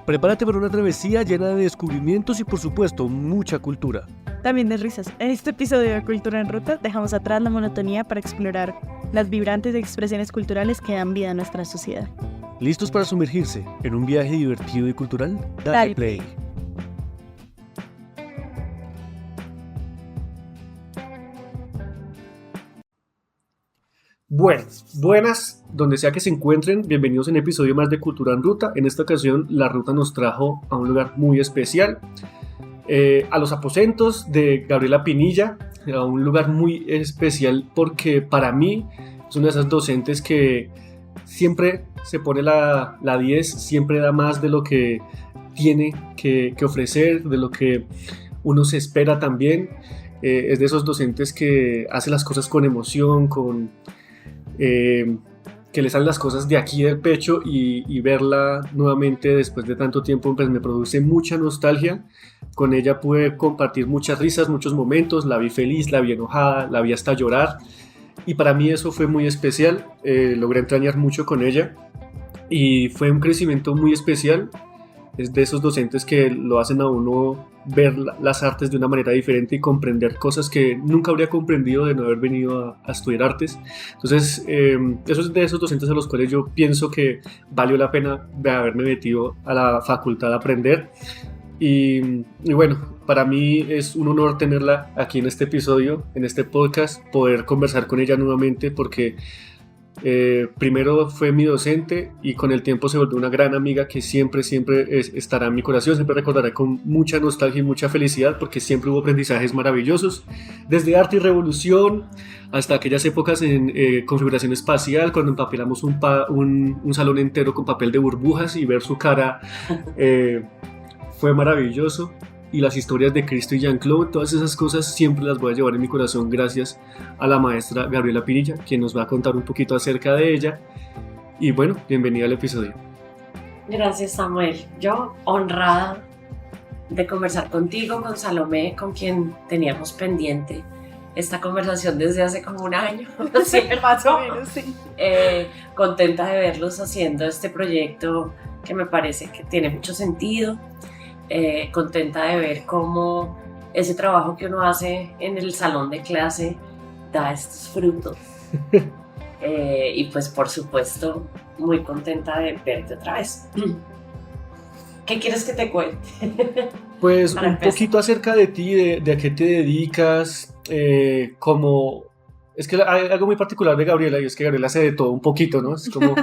Prepárate para una travesía llena de descubrimientos y, por supuesto, mucha cultura. También de risas. En este episodio de Cultura en Ruta dejamos atrás la monotonía para explorar las vibrantes expresiones culturales que dan vida a nuestra sociedad. ¿Listos para sumergirse en un viaje divertido y cultural? Dale play. Buenas, donde sea que se encuentren, bienvenidos a un episodio más de Cultura en Ruta. En esta ocasión, la ruta nos trajo a un lugar muy especial, a los aposentos de Gabriela Pinilla, a un lugar muy especial porque para mí es una de esas docentes que siempre se pone la 10, siempre da más de lo que tiene que ofrecer, de lo que uno se espera también. Es de esos docentes que hace las cosas con emoción, que le salen las cosas de aquí del pecho, y verla nuevamente después de tanto tiempo pues me produce mucha nostalgia. Con ella pude compartir muchas risas, muchos momentos, la vi feliz, la vi enojada, la vi hasta llorar, y para mí eso fue muy especial. Logré entrañar mucho con ella y fue un crecimiento muy especial. Es de esos docentes que lo hacen a uno ver las artes de una manera diferente y comprender cosas que nunca habría comprendido de no haber venido a estudiar artes. Entonces, eso es de esos docentes a los cuales yo pienso que valió la pena de haberme metido a la facultad a aprender. Y bueno, para mí es un honor tenerla aquí en este episodio, en este podcast, poder conversar con ella nuevamente porque primero fue mi docente y con el tiempo se volvió una gran amiga que siempre estará en mi corazón, siempre recordaré con mucha nostalgia y mucha felicidad porque siempre hubo aprendizajes maravillosos, desde arte y revolución hasta aquellas épocas en configuración espacial, cuando empapelamos un salón entero con papel de burbujas y ver su cara fue maravilloso. Y las historias de Cristo y Jean-Claude, todas esas cosas siempre las voy a llevar en mi corazón gracias a la maestra Gabriela Pinilla, quien nos va a contar un poquito acerca de ella. Y bueno, bienvenida al episodio. Gracias, Samuel. Yo honrada de conversar contigo, con Salomé, con quien teníamos pendiente esta conversación desde hace como un año, ¿cierto? Más o menos, sí. Contenta de verlos haciendo este proyecto que me parece que tiene mucho sentido. Contenta de ver cómo ese trabajo que uno hace en el salón de clase da estos frutos. Y pues por supuesto muy contenta de verte otra vez. ¿Qué quieres que te cuente? Pues un poquito acerca de ti, de a qué te dedicas, es que hay algo muy particular de Gabriela, y es que Gabriela hace de todo un poquito, ¿no? Es como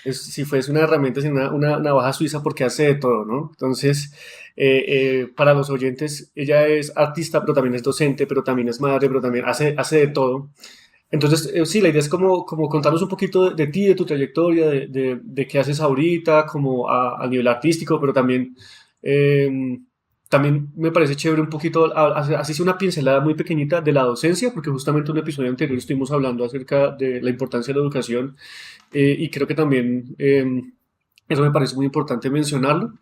si fuese una herramienta sin una navaja suiza, porque hace de todo, ¿no? Entonces, para los oyentes, ella es artista, pero también es docente, pero también es madre, pero también hace de todo. Entonces, sí, la idea es como contarnos un poquito de ti, de tu trayectoria, de qué haces ahorita, como a nivel artístico, pero también me parece chévere un poquito, así sea una pincelada muy pequeñita de la docencia, porque justamente en un episodio anterior estuvimos hablando acerca de la importancia de la educación, y creo que también eso me parece muy importante mencionarlo.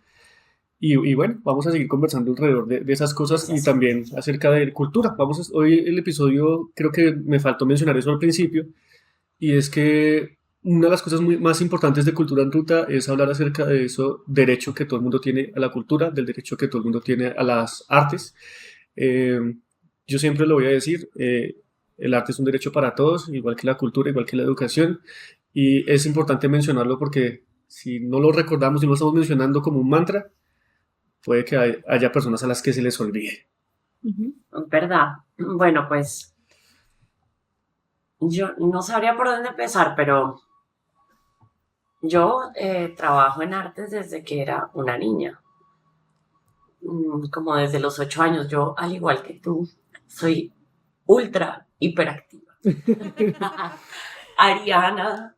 Y bueno, vamos a seguir conversando alrededor de esas cosas y también acerca de cultura. Hoy el episodio, creo que me faltó mencionar eso al principio, y es que una de las cosas más importantes de Cultura en Ruta es hablar acerca de eso derecho que todo el mundo tiene a la cultura, del derecho que todo el mundo tiene a las artes. Yo siempre lo voy a decir, el arte es un derecho para todos, igual que la cultura, igual que la educación, y es importante mencionarlo porque si no lo recordamos y no lo estamos mencionando como un mantra, puede que haya personas a las que se les olvide. ¿Verdad? Bueno, pues yo no sabría por dónde empezar, pero yo trabajo en artes desde que era una niña, como desde los 8 años. Yo, al igual que tú, soy ultra hiperactiva. Ariana,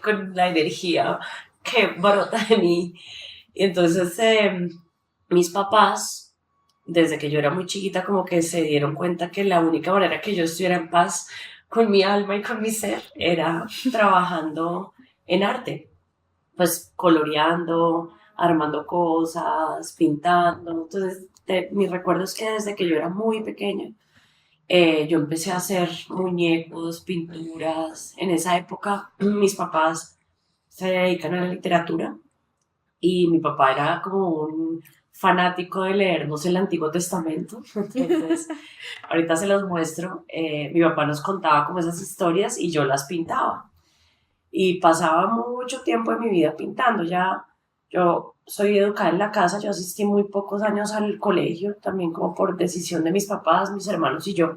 con la energía que brota de mí. Y entonces mis papás, desde que yo era muy chiquita, como que se dieron cuenta que la única manera que yo estuviera en paz con mi alma y con mi ser era trabajando en arte, pues coloreando, armando cosas, pintando. Entonces mi recuerdo es que desde que yo era muy pequeña, yo empecé a hacer muñecos, pinturas. En esa época mis papás se dedican a la literatura y mi papá era como un fanático de leernos el Antiguo Testamento, entonces ahorita se los muestro. Mi papá nos contaba como esas historias y yo las pintaba y pasaba mucho tiempo en mi vida pintando. Ya yo soy educada en la casa, yo asistí muy pocos años al colegio, también como por decisión de mis papás, mis hermanos y yo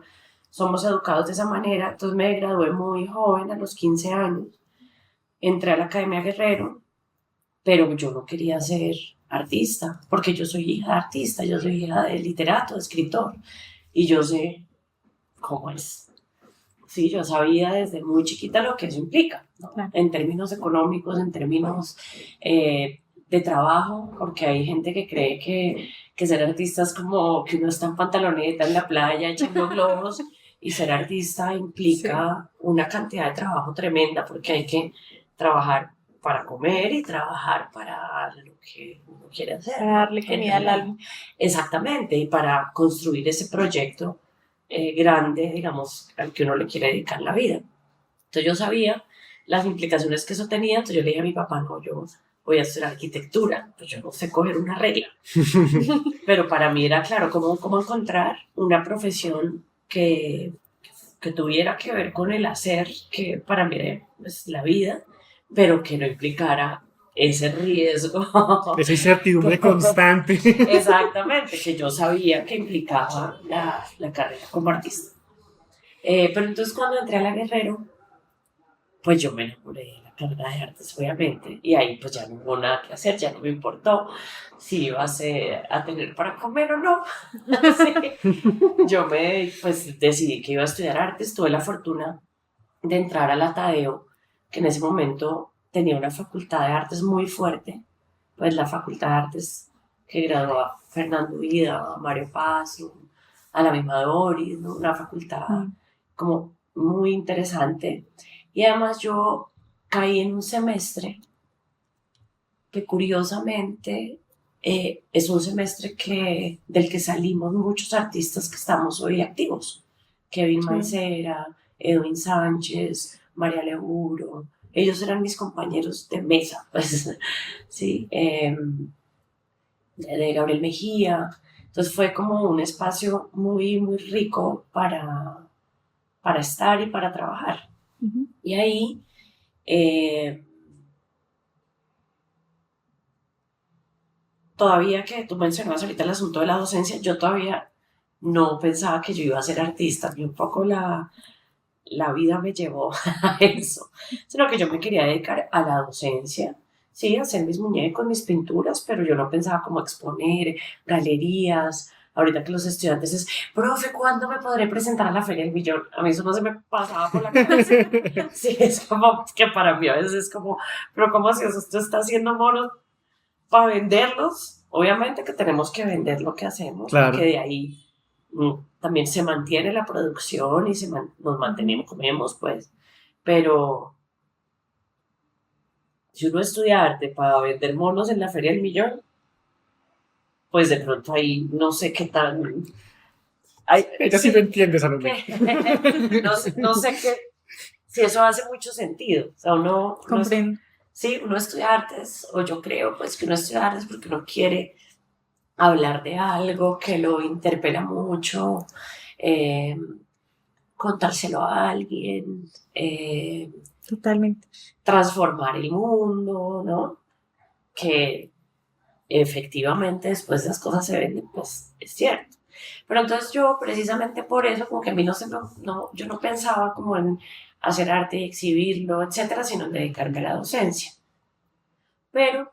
somos educados de esa manera. Entonces me gradué muy joven, a los 15 años, entré a la Academia Guerrero, pero yo no quería ser artista, porque yo soy hija de artista, yo soy hija de literato, de escritor, y yo sé cómo es. Sí, yo sabía desde muy chiquita lo que eso implica, ¿no? Claro. En términos económicos, en términos de trabajo, porque hay gente que cree que ser artista es como que uno está en pantaloneta en la playa echando globos, y ser artista implica una cantidad de trabajo tremenda, porque hay que trabajar para comer y trabajar para lo que uno quiere hacer. Para darle comida al alma. Exactamente, y para construir ese proyecto grande, digamos, al que uno le quiere dedicar la vida. Entonces yo sabía las implicaciones que eso tenía, entonces yo le dije a mi papá, no, yo voy a estudiar arquitectura, pues yo no sé coger una regla. Pero para mí era claro cómo encontrar una profesión que tuviera que ver con el hacer, que para mí era pues, la vida, pero que no implicara ese riesgo. Esa incertidumbre constante. Exactamente, que yo sabía que implicaba la carrera como artista. Pero entonces cuando entré a la Guerrero, pues yo me enamoré de la carrera de artes, obviamente, y ahí pues ya no hubo nada que hacer, ya no me importó si iba a tener para comer o no. Sí. Yo pues decidí que iba a estudiar artes, tuve la fortuna de entrar a la Tadeo, que en ese momento tenía una facultad de artes muy fuerte, pues la facultad de artes que graduó a Fernando Vida, a Mario Paz, a la misma Doris, ¿no? Una facultad como muy interesante. Y además yo caí en un semestre que curiosamente es un semestre del que salimos muchos artistas que estamos hoy activos. Kevin Mancera, Edwin Sánchez, María Leburo, ellos eran mis compañeros de mesa, pues, ¿sí? De Gabriel Mejía. Entonces fue como un espacio muy, muy rico para estar y para trabajar. Uh-huh. Y ahí todavía que tú mencionabas ahorita el asunto de la docencia, yo todavía no pensaba que yo iba a ser artista, y un poco la vida me llevó a eso, sino que yo me quería dedicar a la docencia, sí, hacer mis muñecos, mis pinturas, pero yo no pensaba cómo exponer, galerías. Ahorita que los estudiantes es, profe, ¿cuándo me podré presentar a la Feria del Millón? A mí eso no se me pasaba por la cabeza. Sí, es como que para mí a veces es como, pero ¿cómo si usted está haciendo monos para venderlos? Obviamente que tenemos que vender lo que hacemos, claro. Porque de ahí también se mantiene la producción y nos mantenemos, comemos, pues. Pero si uno estudia arte para vender monos en la Feria del Millón, pues de pronto ahí no sé qué tan... Ella sí me entiende, Salomé. No sé si eso hace mucho sentido. O sea, uno estudia artes, o yo creo pues que uno estudia artes porque uno quiere hablar de algo que lo interpela mucho, contárselo a alguien, totalmente, transformar el mundo, ¿no? Que efectivamente después las cosas se venden, pues es cierto. Pero entonces yo precisamente por eso como que a mí yo no pensaba como en hacer arte y exhibirlo, etcétera, sino en dedicarme a la docencia. Pero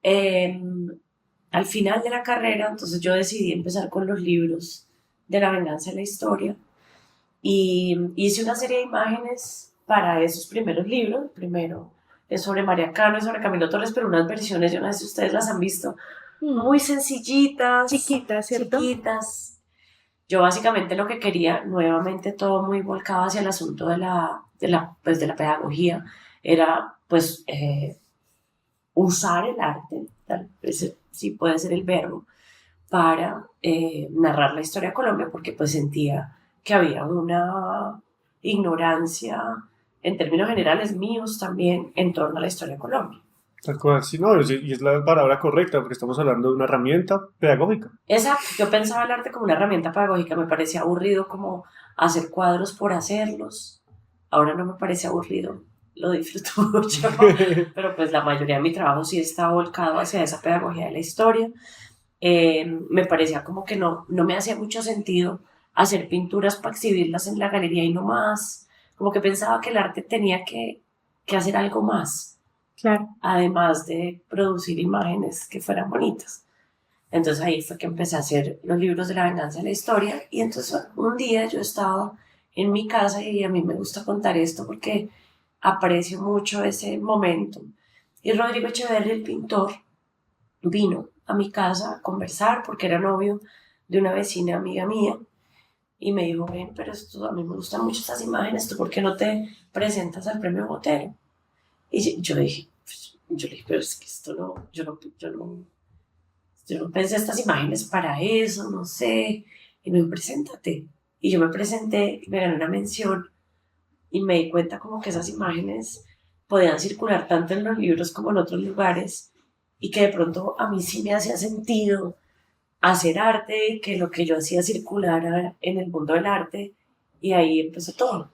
al final de la carrera, entonces yo decidí empezar con los libros de La venganza de la historia y hice una serie de imágenes para esos primeros libros. Primero es sobre María Cano y sobre Camilo Torres, pero unas versiones, yo no sé si ustedes las han visto, muy sencillitas, chiquitas, ¿cierto? Chiquitas. Yo básicamente lo que quería, nuevamente todo muy volcado hacia el asunto de la pedagogía, era pues usar el arte, tal vez sí puede ser el verbo, para narrar la historia de Colombia, porque pues sentía que había una ignorancia en términos generales míos también en torno a la historia de Colombia. Tal cual, sí, no, y es la palabra correcta, porque estamos hablando de una herramienta pedagógica. Exacto, yo pensaba el arte como una herramienta pedagógica, me parecía aburrido como hacer cuadros por hacerlos. Ahora no me parece aburrido, lo disfruto mucho, pero pues la mayoría de mi trabajo sí está volcado hacia esa pedagogía de la historia. Me parecía como que no me hacía mucho sentido hacer pinturas para exhibirlas en la galería y no más. Como que pensaba que el arte tenía que hacer algo más, Claro. además de producir imágenes que fueran bonitas. Entonces ahí fue que empecé a hacer los libros de la venganza de la historia y entonces un día yo estaba en mi casa y a mí me gusta contar esto porque aprecio mucho ese momento. Y Rodrigo Echeverri, el pintor, vino a mi casa a conversar porque era novio de una vecina amiga mía y me dijo, ven, pero esto, a mí me gustan mucho estas imágenes, ¿tú por qué no te presentas al premio Botero? Y yo dije, yo le dije, pero es que esto no, yo no pensé estas imágenes para eso, no sé, y me dijo, preséntate. Y yo me presenté, me gané una mención y me di cuenta como que esas imágenes podían circular tanto en los libros como en otros lugares y que de pronto a mí sí me hacía sentido hacer arte y que lo que yo hacía circulara en el mundo del arte y ahí empezó todo.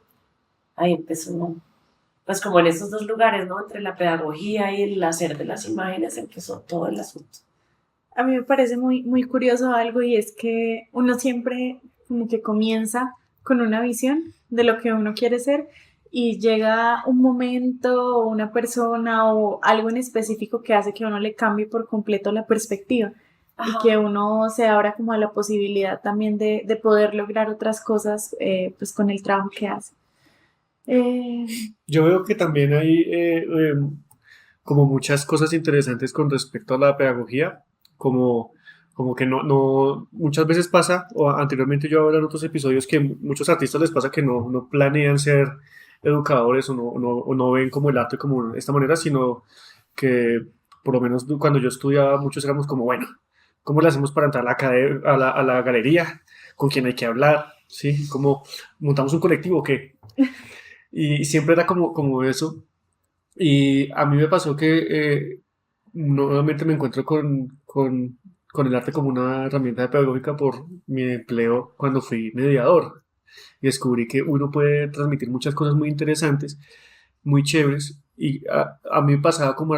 Ahí empezó, pues como en esos dos lugares, ¿no? Entre la pedagogía y el hacer de las imágenes empezó todo el asunto. A mí me parece muy, muy curioso algo y es que uno siempre como que comienza con una visión de lo que uno quiere ser y llega un momento o una persona o algo en específico que hace que uno le cambie por completo la perspectiva y que uno se abra como a la posibilidad también de poder lograr otras cosas pues con el trabajo que hace. Yo veo que también hay como muchas cosas interesantes con respecto a la pedagogía, como, como que muchas veces pasa, o anteriormente yo hablaba en otros episodios, que muchos artistas les pasa que no planean ser educadores o no ven como el arte como de esta manera, sino que por lo menos cuando yo estudiaba muchos éramos como, bueno, ¿cómo le hacemos para entrar a a la galería? ¿Con quién hay que hablar? ¿Sí? ¿Cómo montamos un colectivo o qué? Y siempre era como eso. Y a mí me pasó que nuevamente me encuentro con el arte como una herramienta pedagógica por mi empleo cuando fui mediador. Y descubrí que uno puede transmitir muchas cosas muy interesantes, muy chéveres. Y a mí me pasa como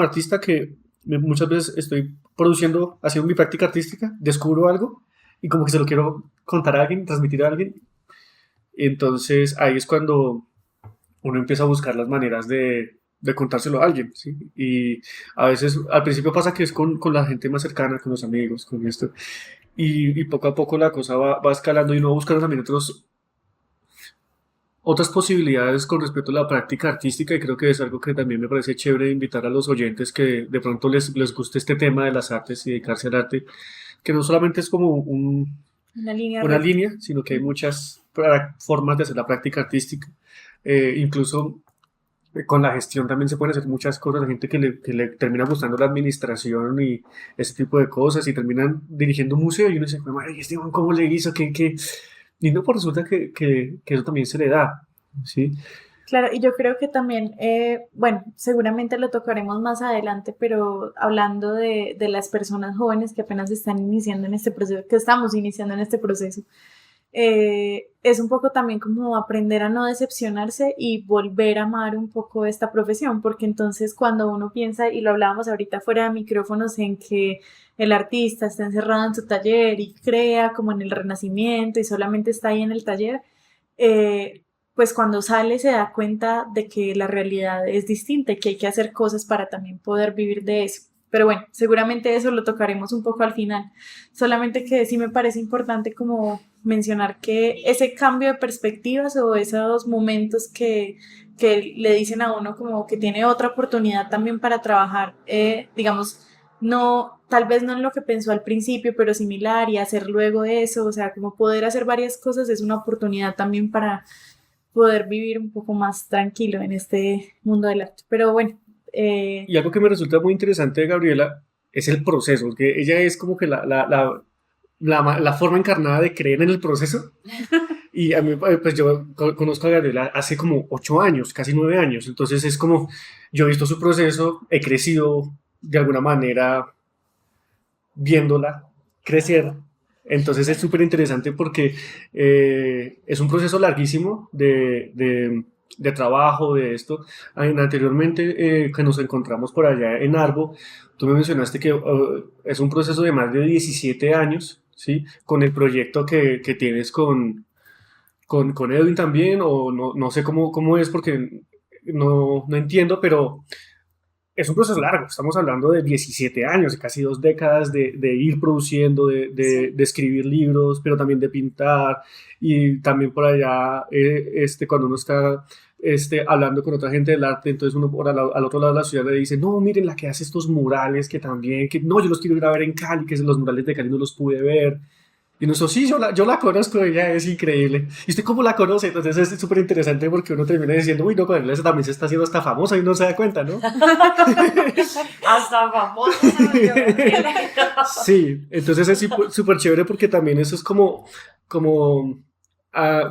artista que muchas veces estoy produciendo, haciendo mi práctica artística, descubro algo y como que se lo quiero contar a alguien, transmitir a alguien. Entonces ahí es cuando uno empieza a buscar las maneras de contárselo a alguien, ¿sí? Y a veces, al principio pasa que es con la gente más cercana, con los amigos, con esto, y poco a poco la cosa va escalando y uno va buscando también otras posibilidades con respecto a la práctica artística y creo que es algo que también me parece chévere invitar a los oyentes que de pronto les guste este tema de las artes y dedicarse al arte, que no solamente es como una Recta. línea, sino que hay muchas formas de hacer la práctica artística. Incluso con la gestión también se pueden hacer muchas cosas. Hay gente que le termina gustando la administración y ese tipo de cosas y terminan dirigiendo un museo y uno dice, madre, ¿y este man cómo le hizo? ¿Qué? Y no, pues resulta que eso también se le da, ¿sí? Claro, y yo creo que también, bueno, seguramente lo tocaremos más adelante, pero hablando de las personas jóvenes que apenas están iniciando en este proceso, que estamos iniciando en este proceso, es un poco también como aprender a no decepcionarse y volver a amar un poco esta profesión, porque entonces cuando uno piensa, y lo hablábamos ahorita fuera de micrófonos, en que el artista está encerrado en su taller y crea como en el Renacimiento y solamente está ahí en el taller, pues cuando sale se da cuenta de que la realidad es distinta y que hay que hacer cosas para también poder vivir de eso. Pero bueno, seguramente eso lo tocaremos un poco al final. Solamente que sí me parece importante como mencionar que ese cambio de perspectivas o esos momentos que le dicen a uno como que tiene otra oportunidad también para trabajar, digamos, no, tal vez no en lo que pensó al principio, pero similar y hacer luego eso, o sea, como poder hacer varias cosas es una oportunidad también para poder vivir un poco más tranquilo en este mundo del arte. Pero bueno, Y algo que me resulta muy interesante de Gabriela es el proceso, que ella es como que la forma encarnada de creer en el proceso, Y a mí, pues yo conozco a Gabriela hace como 8 años, casi 9 años, entonces es como, yo he visto su proceso, he crecido de alguna manera viéndola crecer. Entonces es súper interesante porque es un proceso larguísimo de trabajo, de esto. Anteriormente, que nos encontramos por allá en Arbo, tú me mencionaste que es un proceso de más de 17 años, ¿sí? Con el proyecto que tienes con Edwin también, o no sé cómo es porque no entiendo, pero es un proceso largo, estamos hablando de 17 años, de casi 2 décadas de ir produciendo, Sí. de escribir libros, pero también de pintar, y también por allá, cuando uno está hablando con otra gente del arte, entonces uno al otro lado de la ciudad le dice, no, miren la que hace estos murales, que también, que no, yo los quiero ir a ver en Cali, que los murales de Cali no los pude ver, y nosotros, sí, yo la conozco, ella es increíble. ¿Y usted cómo la conoce? Entonces es súper interesante porque uno termina diciendo, uy, no, con esa también se está haciendo hasta famosa y uno se da cuenta, ¿no? Hasta famoso se volvió Gabriela. Sí, entonces es súper chévere porque también eso es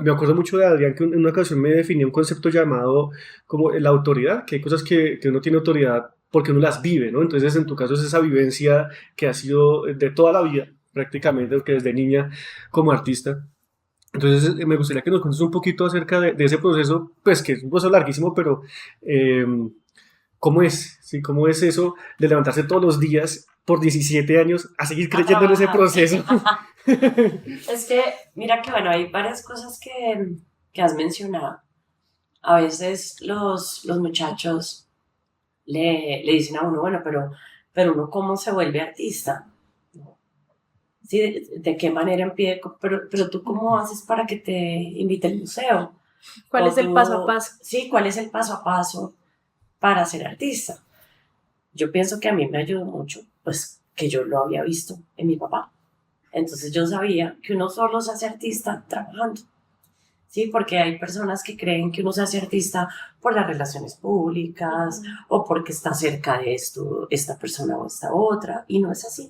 me acuerdo mucho de Adrián que en una ocasión me definió un concepto llamado como la autoridad, que hay cosas que uno tiene autoridad porque uno las vive, ¿no? Entonces en tu caso es esa vivencia que ha sido de toda la vida, prácticamente, que desde niña como artista. Entonces, me gustaría que nos cuentes un poquito acerca de ese proceso, pues que es un proceso larguísimo, pero eh, ¿cómo es? ¿Sí? ¿Cómo es eso de levantarse todos los días por 17 años a seguir A creyendo en ese trabajar. proceso? Es que, mira que bueno, hay varias cosas que has mencionado. A veces los muchachos le dicen a uno, bueno, pero uno cómo se vuelve artista. ¿Sí? ¿De qué manera empieza? Pero tú cómo haces para que te invite el museo. ¿Cuál O es el paso a tú, paso? sí, ¿cuál es el paso a paso para ser artista? Yo pienso que a mí me ayudó mucho, pues que yo lo había visto en mi papá. Entonces yo sabía que uno solo se hace artista trabajando. Sí, porque hay personas que creen que uno se hace artista por las relaciones públicas o porque está cerca de esto, esta persona o esta otra, y no es así.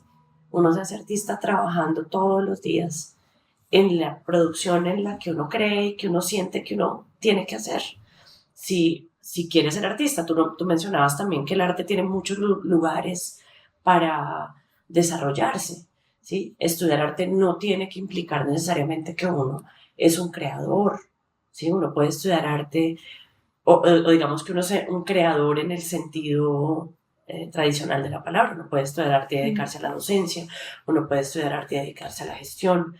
Uno se hace artista trabajando todos los días en la producción en la que uno cree y que uno siente que uno tiene que hacer. Si quieres ser artista, tú mencionabas también que el arte tiene muchos lugares para desarrollarse. ¿Sí? Estudiar arte no tiene que implicar necesariamente que uno es un creador. ¿Sí? Uno puede estudiar arte o digamos que uno es un creador en el sentido tradicional de la palabra. Uno puede estudiar arte y dedicarse a la docencia, uno puede estudiar arte y dedicarse a la gestión,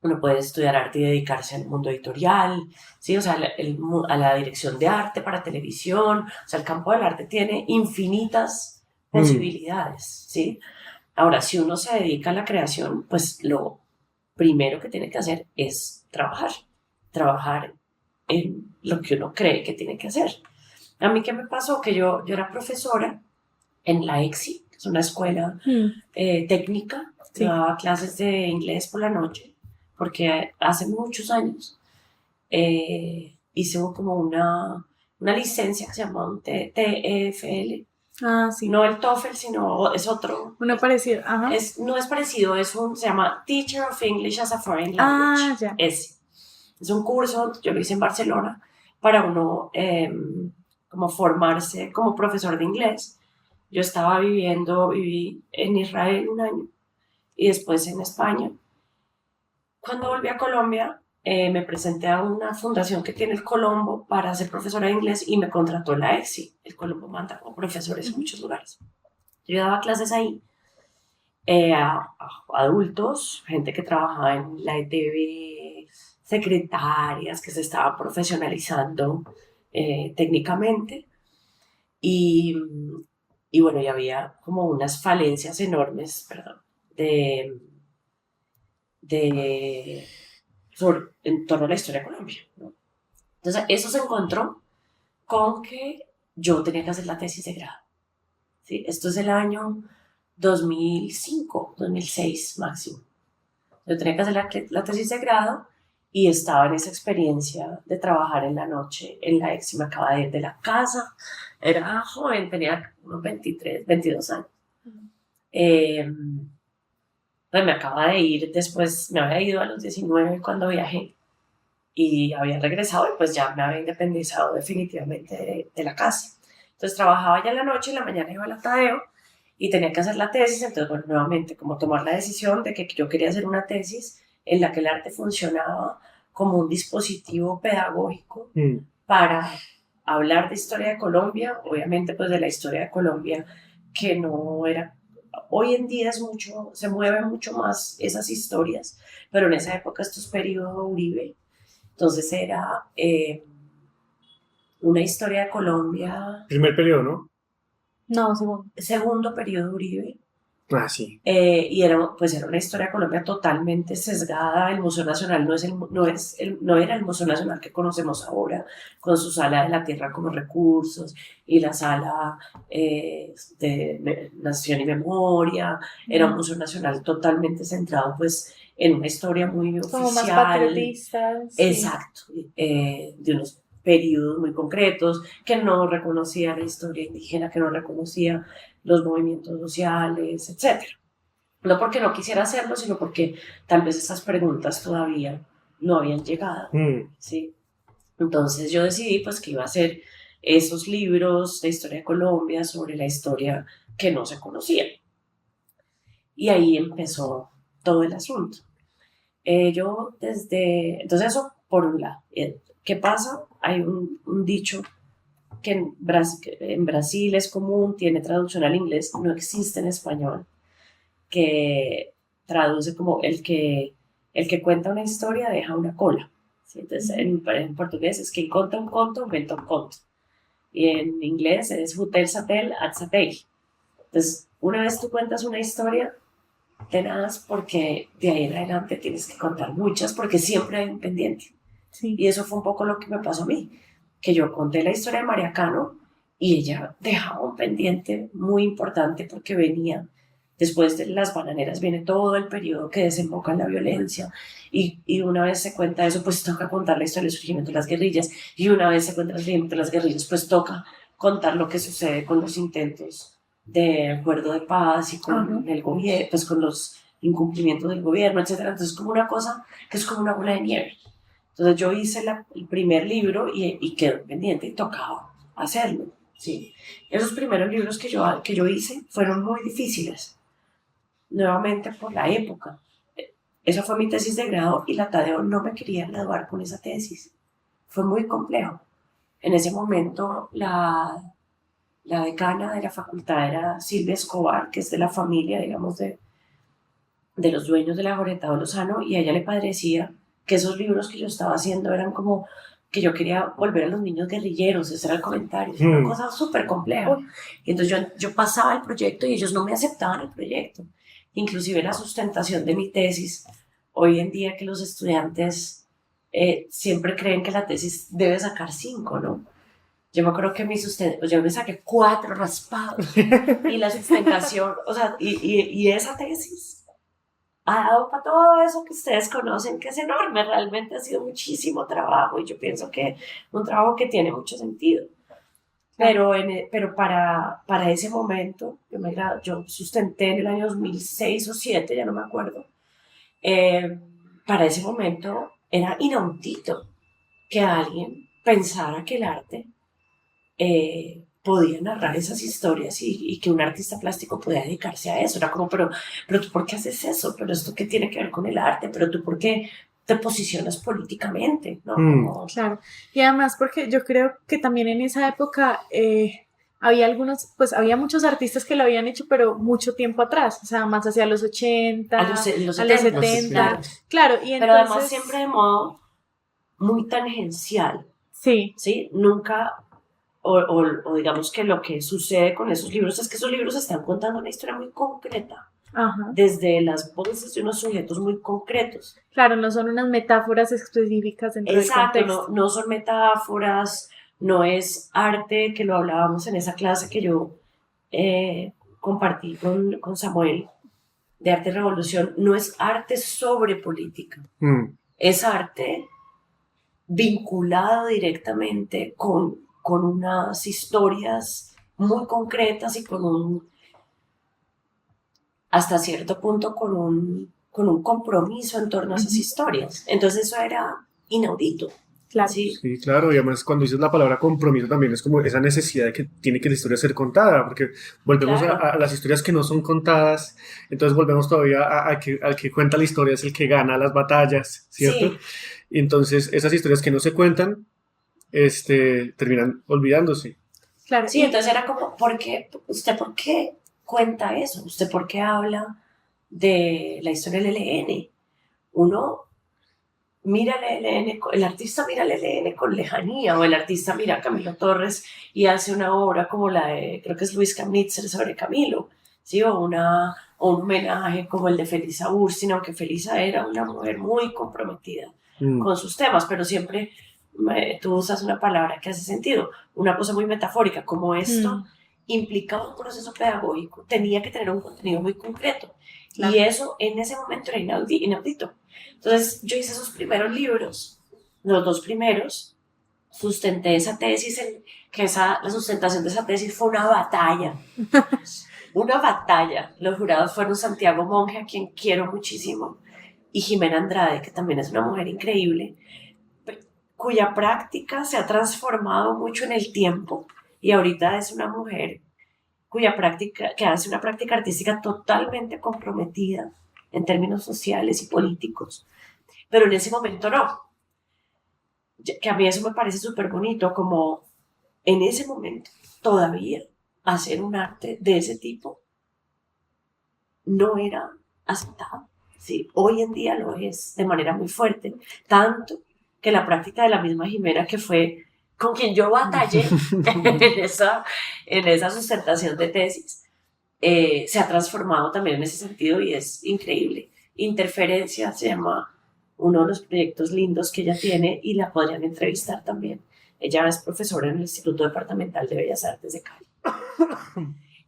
uno puede estudiar arte y dedicarse al mundo editorial, ¿sí? O sea, a la dirección de arte para televisión. O sea, el campo del arte tiene infinitas Mm, posibilidades, ¿sí? Ahora, si uno se dedica a la creación, pues lo primero que tiene que hacer es trabajar en lo que uno cree que tiene que hacer. A mí, ¿qué me pasó? Que yo era profesora en la EXI, que es una escuela técnica. Yo Sí. daba clases de inglés por la noche, porque hace muchos años hice como una licencia que se llama un TEFL. Ah, sí. No el TOEFL, sino es otro. Uno parecido. Ajá. No es parecido, se llama Teacher of English as a Foreign Ah, Language. ya. Es un curso, yo lo hice en Barcelona, para uno como formarse como profesor de inglés. Yo viví en Israel un año y después en España. Cuando volví a Colombia, me presenté a una fundación que tiene el Colombo para ser profesora de inglés y me contrató la EXI. El Colombo manda como profesores en muchos lugares. Yo daba clases ahí a adultos, gente que trabajaba en la ETV, secretarias que se estaban profesionalizando técnicamente y, y bueno, y había como unas falencias enormes, perdón, de, de en torno a la historia de Colombia, ¿no? Entonces, eso se encontró con que yo tenía que hacer la tesis de grado. ¿Sí? Esto es el año 2005, 2006 máximo. Yo tenía que hacer la tesis de grado y estaba en esa experiencia de trabajar en la noche en la EXI. Me acaba de ir de la casa, era joven, tenía unos 23, 22 años. Pues me acaba de ir después, me había ido a los 19 cuando viajé. y había regresado y pues ya me había independizado definitivamente de la casa. Entonces trabajaba ya en la noche, en la mañana iba al Tadeo y tenía que hacer la tesis. Entonces, bueno, nuevamente, como tomar la decisión de que yo quería hacer una tesis en la que el arte funcionaba como un dispositivo pedagógico para hablar de historia de Colombia, obviamente pues de la historia de Colombia que no era, hoy en día es mucho, se mueven mucho más esas historias, pero en esa época esto es periodo Uribe, entonces era una historia de Colombia. Primer periodo, ¿no? No, segundo. Segundo periodo Uribe. Ah, sí. Y era, pues era una historia de Colombia totalmente sesgada. El Museo Nacional no era el Museo Nacional que conocemos ahora, con su sala de la tierra como recursos y la sala de Nación y Memoria. Era un Museo Nacional totalmente centrado pues en una historia muy oficial. Como más patriotista. Exacto, de unos periodos muy concretos, que no reconocía la historia indígena, que no reconocía los movimientos sociales, etc. No porque no quisiera hacerlo, sino porque tal vez esas preguntas todavía no habían llegado, ¿sí? Entonces yo decidí pues que iba a hacer esos libros de historia de Colombia sobre la historia que no se conocía. Y ahí empezó todo el asunto. Entonces eso por un lado. ¿Qué pasa? Hay un dicho que en Brasil es común, tiene traducción al inglés, no existe en español, que traduce como el que cuenta una historia deja una cola. ¿Sí? Entonces en portugués es quien conta un conto, inventa un conto. Y en inglés es hutel satel at satei. Entonces, una vez tú cuentas una historia, tenaz, porque de ahí en adelante tienes que contar muchas, porque siempre hay un pendiente. Sí. Y eso fue un poco lo que me pasó a mí, que yo conté la historia de María Cano y ella dejaba un pendiente muy importante porque venía, después de las bananeras viene todo el periodo que desemboca en la violencia y una vez se cuenta eso, pues toca contar la historia del surgimiento de las guerrillas y una vez se cuenta el surgimiento de las guerrillas, pues toca contar lo que sucede con los intentos de acuerdo de paz y con el gobierno, pues con los incumplimientos del gobierno, etcétera. Entonces es como una cosa que es como una bola de nieve. Entonces yo hice el primer libro y quedó pendiente y tocaba hacerlo, ¿sí? Esos primeros libros que yo hice fueron muy difíciles, nuevamente por la época. Esa fue mi tesis de grado y la Tadeo no me quería graduar con esa tesis. Fue muy complejo. En ese momento la decana de la facultad era Silvia Escobar, que es de la familia, digamos, de los dueños de la Jornada Lozano, y a ella le parecía que esos libros que yo estaba haciendo eran como que yo quería volver a los niños guerrilleros, ese era el comentario, es una cosa súper compleja. Y entonces yo pasaba el proyecto y ellos no me aceptaban el proyecto. Inclusive la sustentación de mi tesis, hoy en día que los estudiantes siempre creen que la tesis debe sacar 5, ¿no? Yo me acuerdo que yo me saqué 4 raspados y la sustentación, o sea, y esa tesis ha dado para todo eso que ustedes conocen, que es enorme, realmente ha sido muchísimo trabajo y yo pienso que un trabajo que tiene mucho sentido. Pero para ese momento, yo sustenté en el año 2006 o 2007, ya no me acuerdo, para ese momento era inaudito que alguien pensara que el arte podía narrar esas historias y que un artista plástico podía dedicarse a eso. Era como, pero tú ¿por qué haces eso? ¿Pero esto qué tiene que ver con el arte? ¿Pero tú por qué te posicionas políticamente? ¿No? Como... Claro, y además porque yo creo que también en esa época había muchos artistas que lo habían hecho, pero mucho tiempo atrás, o sea, más hacia los 80, a los 70, claro, y entonces... Pero además siempre de modo muy tangencial. Sí. ¿Sí? Nunca, o digamos que lo que sucede con esos libros es que esos libros están contando una historia muy concreta. Ajá. Desde las voces de unos sujetos muy concretos. Claro, no son unas metáforas específicas dentro del contexto. Exacto, no son metáforas, no es arte, que lo hablábamos en esa clase que yo compartí con Samuel, de arte y revolución, no es arte sobre política, es arte vinculado directamente con unas historias muy concretas y hasta cierto punto con un compromiso en torno a esas historias. Entonces eso era inaudito. Claro. Sí, Sí, claro, y además cuando dices la palabra compromiso también es como esa necesidad de que tiene que la historia ser contada, porque volvemos claro. a las historias que no son contadas, entonces volvemos todavía a que al que cuenta la historia es el que gana las batallas, ¿cierto? Sí, Y entonces esas historias que no se cuentan, terminan olvidándose. Claro, sí, entonces era como, ¿usted por qué cuenta eso? ¿Usted por qué habla de la historia del ELN? Uno mira el ELN, el artista mira el ELN con lejanía, o el artista mira a Camilo Torres y hace una obra como la de, creo que es Luis Camnitzer sobre Camilo, ¿sí? O un homenaje como el de Felisa Ursin, aunque Felisa era una mujer muy comprometida Mm, con sus temas, pero siempre tú usas una palabra que hace sentido, una cosa muy metafórica, como esto implicaba un proceso pedagógico, tenía que tener un contenido muy concreto. Claro. Y eso en ese momento era inaudito. Entonces yo hice esos primeros libros, los dos primeros, sustenté esa tesis, la sustentación de esa tesis fue una batalla. Una batalla. Los jurados fueron Santiago Monge, a quien quiero muchísimo, y Jimena Andrade, que también es una mujer increíble, cuya práctica se ha transformado mucho en el tiempo y ahorita es una mujer cuya práctica, que hace una práctica artística totalmente comprometida en términos sociales y políticos. Pero en ese momento no. Que a mí eso me parece súper bonito, como en ese momento todavía hacer un arte de ese tipo no era aceptado. Sí, hoy en día lo es de manera muy fuerte, tanto que la práctica de la misma Jimena, que fue con quien yo batallé en esa sustentación de tesis, se ha transformado también en ese sentido y es increíble. Interferencia se llama uno de los proyectos lindos que ella tiene y la podrían entrevistar también. Ella es profesora en el Instituto Departamental de Bellas Artes de Cali.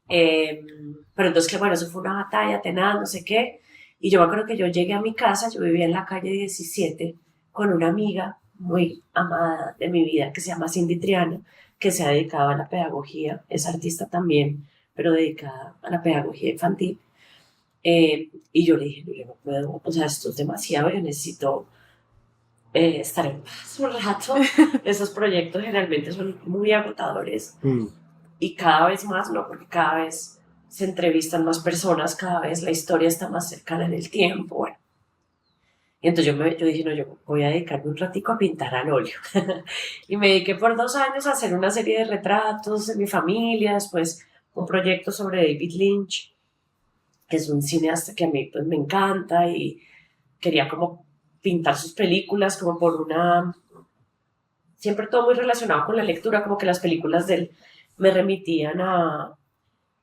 Pero entonces, que bueno, eso fue una batalla tenaz, no sé qué. Y yo me acuerdo que yo llegué a mi casa, yo vivía en la calle 17 con una amiga muy amada de mi vida que se llama Cindy Triana, que se ha dedicado a la pedagogía, es artista también, pero dedicada a la pedagogía infantil. Y yo le dije, no, yo no puedo, o sea, esto es demasiado, yo necesito estar en paz un rato. Esos proyectos generalmente son muy agotadores mm. y cada vez más, ¿no? Porque cada vez se entrevistan más personas, cada vez la historia está más cercana en el tiempo, bueno. Y entonces yo dije, no, yo voy a dedicarme un ratico a pintar al óleo. Y me dediqué por 2 años a hacer una serie de retratos de mi familia, después un proyecto sobre David Lynch, que es un cineasta que a mí pues me encanta y quería como pintar sus películas como por una... Siempre todo muy relacionado con la lectura, como que las películas de él me remitían a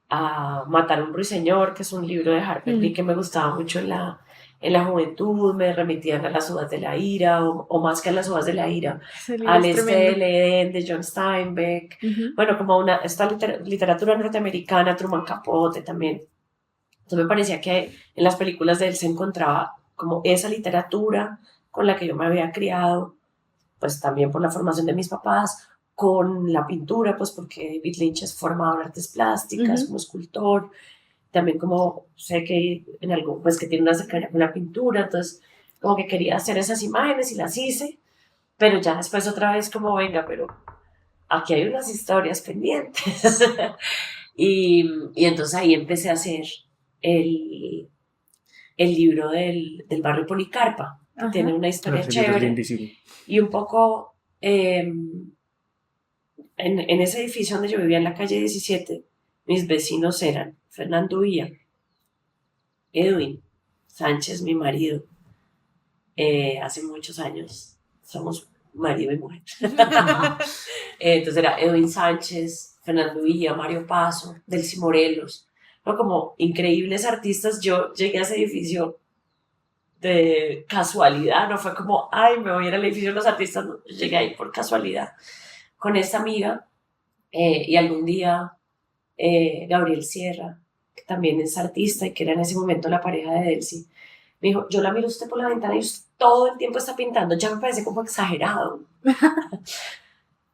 Matar a un ruiseñor, que es un libro de Harper Lee que me gustaba mucho en la juventud, me remitían a Las uvas de la ira, o más que a Las uvas de la ira, al del Edén de John Steinbeck, bueno, como esta literatura norteamericana, Truman Capote también. Entonces me parecía que en las películas de él se encontraba como esa literatura con la que yo me había criado, pues también por la formación de mis papás, con la pintura, pues porque David Lynch es formado en artes plásticas, como escultor, también como sé que en algo, pues que tiene una cercanía con la pintura, entonces como que quería hacer esas imágenes y las hice, pero ya después otra vez como, venga, pero aquí hay unas historias pendientes. y entonces ahí empecé a hacer el, el libro del barrio Policarpa, que tiene una historia chévere. Y un poco en ese edificio donde yo vivía en la calle 17, mis vecinos eran Fernando Villa, Edwin Sánchez, mi marido, hace muchos años somos marido y mujer. Entonces era Edwin Sánchez, Fernando Villa, Mario Paso, Delcy Morelos, ¿no? Como increíbles artistas. Yo llegué a ese edificio de casualidad, no fue como, ay, me voy a ir al edificio de los artistas, no, llegué ahí por casualidad con esta amiga y algún día Gabriel Sierra, que también es artista y que era en ese momento la pareja de Delcy, me dijo, yo la miro a usted por la ventana y usted todo el tiempo está pintando, ya me parece como exagerado.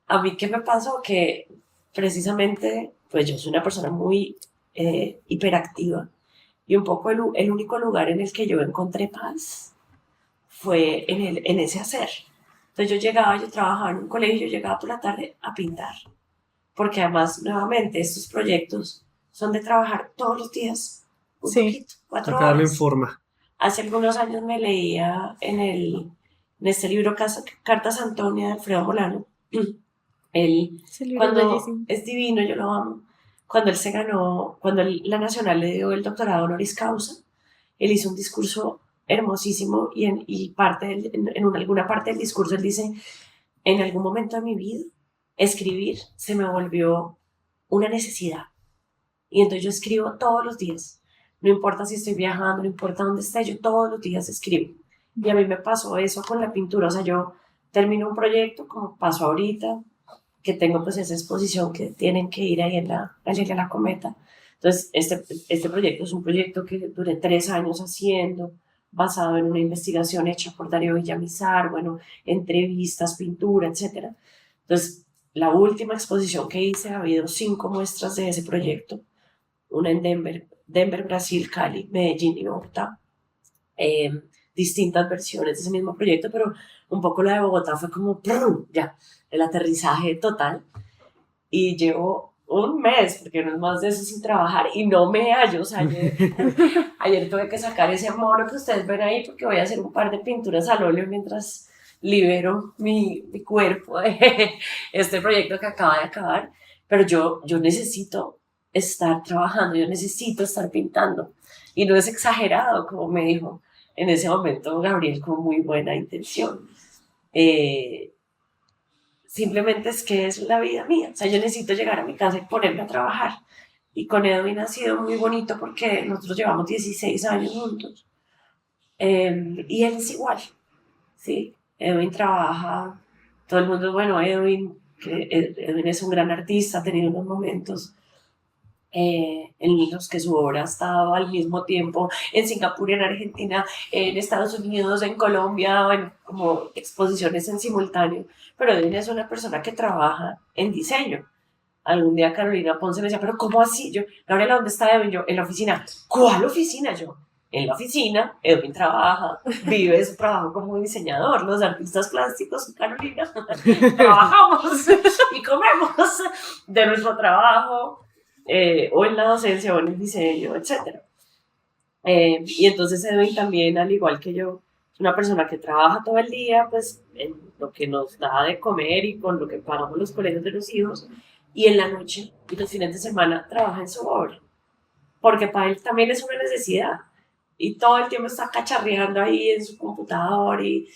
A mí, ¿qué me pasó? Que precisamente, pues yo soy una persona muy hiperactiva y un poco el único lugar en el que yo encontré paz fue en ese hacer. Entonces yo trabajaba en un colegio, yo llegaba por la tarde a pintar, porque además, nuevamente, estos proyectos son de trabajar todos los días, un Sí, poquito, 4 Sacarlo en horas. forma. Hace algunos años me leía en este libro Cartas a Antonia de Alfredo Molano. Él, ese libro es cuando bellísimo. es divino, yo lo amo, cuando él se ganó, cuando la Nacional le dio el doctorado honoris causa, él hizo un discurso hermosísimo y alguna parte del discurso él dice, en algún momento de mi vida, escribir se me volvió una necesidad. Y entonces yo escribo todos los días. No importa si estoy viajando, no importa dónde esté, yo todos los días escribo. Y a mí me pasó eso con la pintura. O sea, yo termino un proyecto, como pasó ahorita, que tengo pues esa exposición que tienen que ir ahí en la Galería La Cometa. Entonces, este proyecto es un proyecto que duré 3 años haciendo, basado en una investigación hecha por Darío Villamizar, bueno, entrevistas, pintura, etc. Entonces, la última exposición que hice, ha habido 5 muestras de ese proyecto, una en Denver, Brasil, Cali, Medellín y Bogotá. Eh, Distintas versiones de ese mismo proyecto, pero un poco la de Bogotá fue como, ¡prum! Ya, el aterrizaje total. Y llevo un mes, porque no es más de eso, sin trabajar y no me hallo. O sea, ayer tuve que sacar ese mono que ustedes ven ahí porque voy a hacer un par de pinturas al óleo mientras libero mi cuerpo de este proyecto que acaba de acabar. Pero yo necesito estar trabajando, yo necesito estar pintando. Y no es exagerado, como me dijo en ese momento Gabriel, con muy buena intención. Eh, Simplemente es que es la vida mía. O sea, yo necesito llegar a mi casa y ponerme a trabajar. Y con Edwin ha sido muy bonito porque nosotros llevamos 16 años juntos. Y él es igual, ¿sí? Edwin trabaja, todo el mundo, bueno, Edwin es un gran artista, ha tenido unos momentos en los que su obra ha estado al mismo tiempo en Singapur, en Argentina, en Estados Unidos, en Colombia, bueno, como exposiciones en simultáneo, pero Edwin es una persona que trabaja en diseño. Algún día Carolina Ponce me decía, pero ¿cómo así? Yo, Gabriela, ¿dónde está Edwin? Yo, en la oficina. ¿Cuál oficina? Yo, en la oficina, Edwin trabaja, vive su trabajo como diseñador. Los artistas plásticos, Carolina, trabajamos y comemos de nuestro trabajo, o en la docencia, o en el diseño, etc. Y entonces Edwin también, al igual que yo, es una persona que trabaja todo el día, pues en lo que nos da de comer y con lo que pagamos los colegios de los hijos, y en la noche y los fines de semana trabaja en su obra, porque para él también es una necesidad, y todo el tiempo está cacharreando ahí en su computador y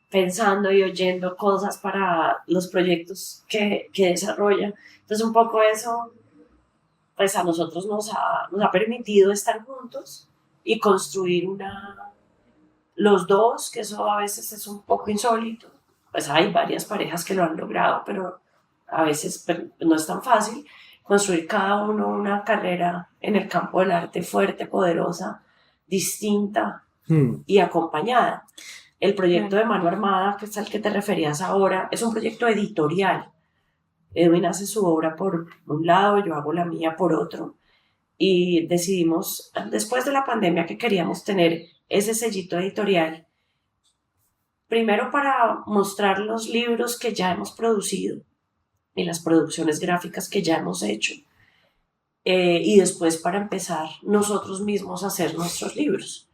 pensando y oyendo cosas para los proyectos que desarrolla. Entonces un poco eso pues a nosotros nos ha permitido estar juntos y construir los dos, que eso a veces es un poco insólito. Pues hay varias parejas que lo han logrado, pero a veces no es tan fácil construir cada uno una carrera en el campo del arte fuerte, poderosa, distinta y acompañada. El proyecto de Mano Armada, que es al que te referías ahora, es un proyecto editorial. Edwin hace su obra por un lado, yo hago la mía por otro. Y decidimos, después de la pandemia, que queríamos tener ese sellito editorial, primero para mostrar los libros que ya hemos producido y las producciones gráficas que ya hemos hecho, y después para empezar nosotros mismos a hacer nuestros libros.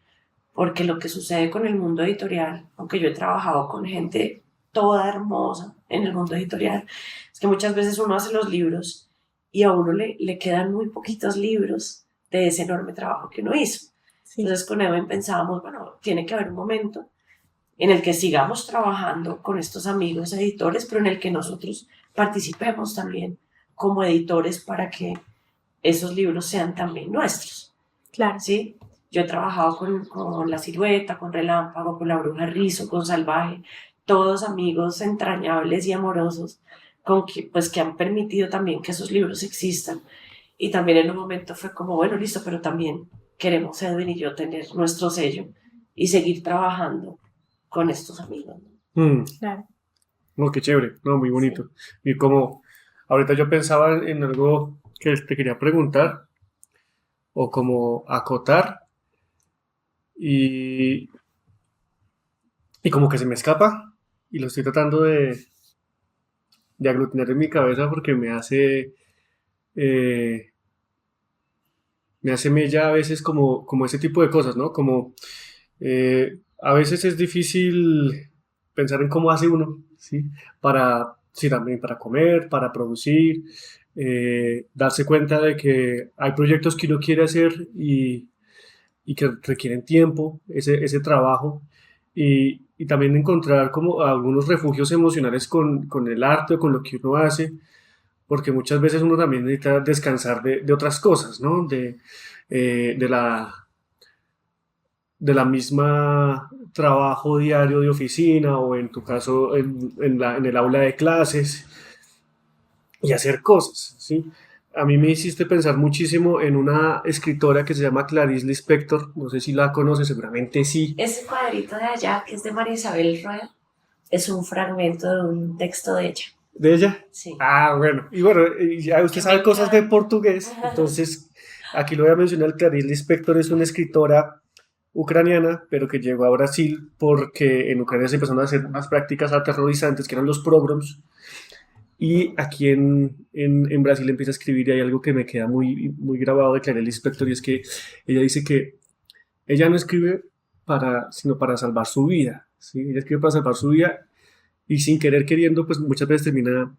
Porque lo que sucede con el mundo editorial, aunque yo he trabajado con gente toda hermosa en el mundo editorial, es que muchas veces uno hace los libros y a uno le quedan muy poquitos libros de ese enorme trabajo que uno hizo. Sí. Entonces con Edwin pensábamos, bueno, tiene que haber un momento en el que sigamos trabajando con estos amigos editores, pero en el que nosotros participemos también como editores para que esos libros sean también nuestros. Claro. ¿Sí? Yo he trabajado con La Silueta, con Relámpago, con La Bruja Rizo, con Salvaje, todos amigos entrañables y amorosos pues, que han permitido también que esos libros existan. Y también en un momento fue como, bueno, listo, pero también queremos Edwin y yo tener nuestro sello y seguir trabajando con estos amigos. Claro. No, qué chévere, no, muy bonito. Sí. Y como ahorita yo pensaba en algo que te quería preguntar o como acotar y como que se me escapa, y lo estoy tratando de aglutinar en mi cabeza porque eh, me hace mella a veces como ese tipo de cosas, ¿no? Como a veces es difícil pensar en cómo hace uno, ¿sí? Sí, también para comer, para producir, darse cuenta de que hay proyectos que uno quiere hacer y que requieren tiempo, ese trabajo, y también encontrar como algunos refugios emocionales con el arte o con lo que uno hace, porque muchas veces uno también necesita descansar de otras cosas, ¿no? Eh, de la, de la misma trabajo diario de oficina o en tu caso en el aula de clases y hacer cosas, ¿sí? A mí me hiciste pensar muchísimo en una escritora que se llama Clarice Lispector, no sé si la conoces, seguramente sí. Ese cuadrito de allá, que es de María Isabel Rueda, es un fragmento de un texto de ella. ¿De ella? Sí. Ah, bueno, y bueno, ya usted Que sabe me cosas de encanta. portugués, entonces aquí lo voy a mencionar. Clarice Lispector es una escritora ucraniana, pero que llegó a Brasil porque en Ucrania se empezaron a hacer unas prácticas aterrorizantes que eran los pogroms. Y aquí en Brasil empieza a escribir y hay algo que me queda muy grabado de Clarice Lispector y es que ella dice que ella no escribe sino para salvar su vida, ¿sí? Ella escribe para salvar su vida y sin querer queriendo, pues muchas veces termina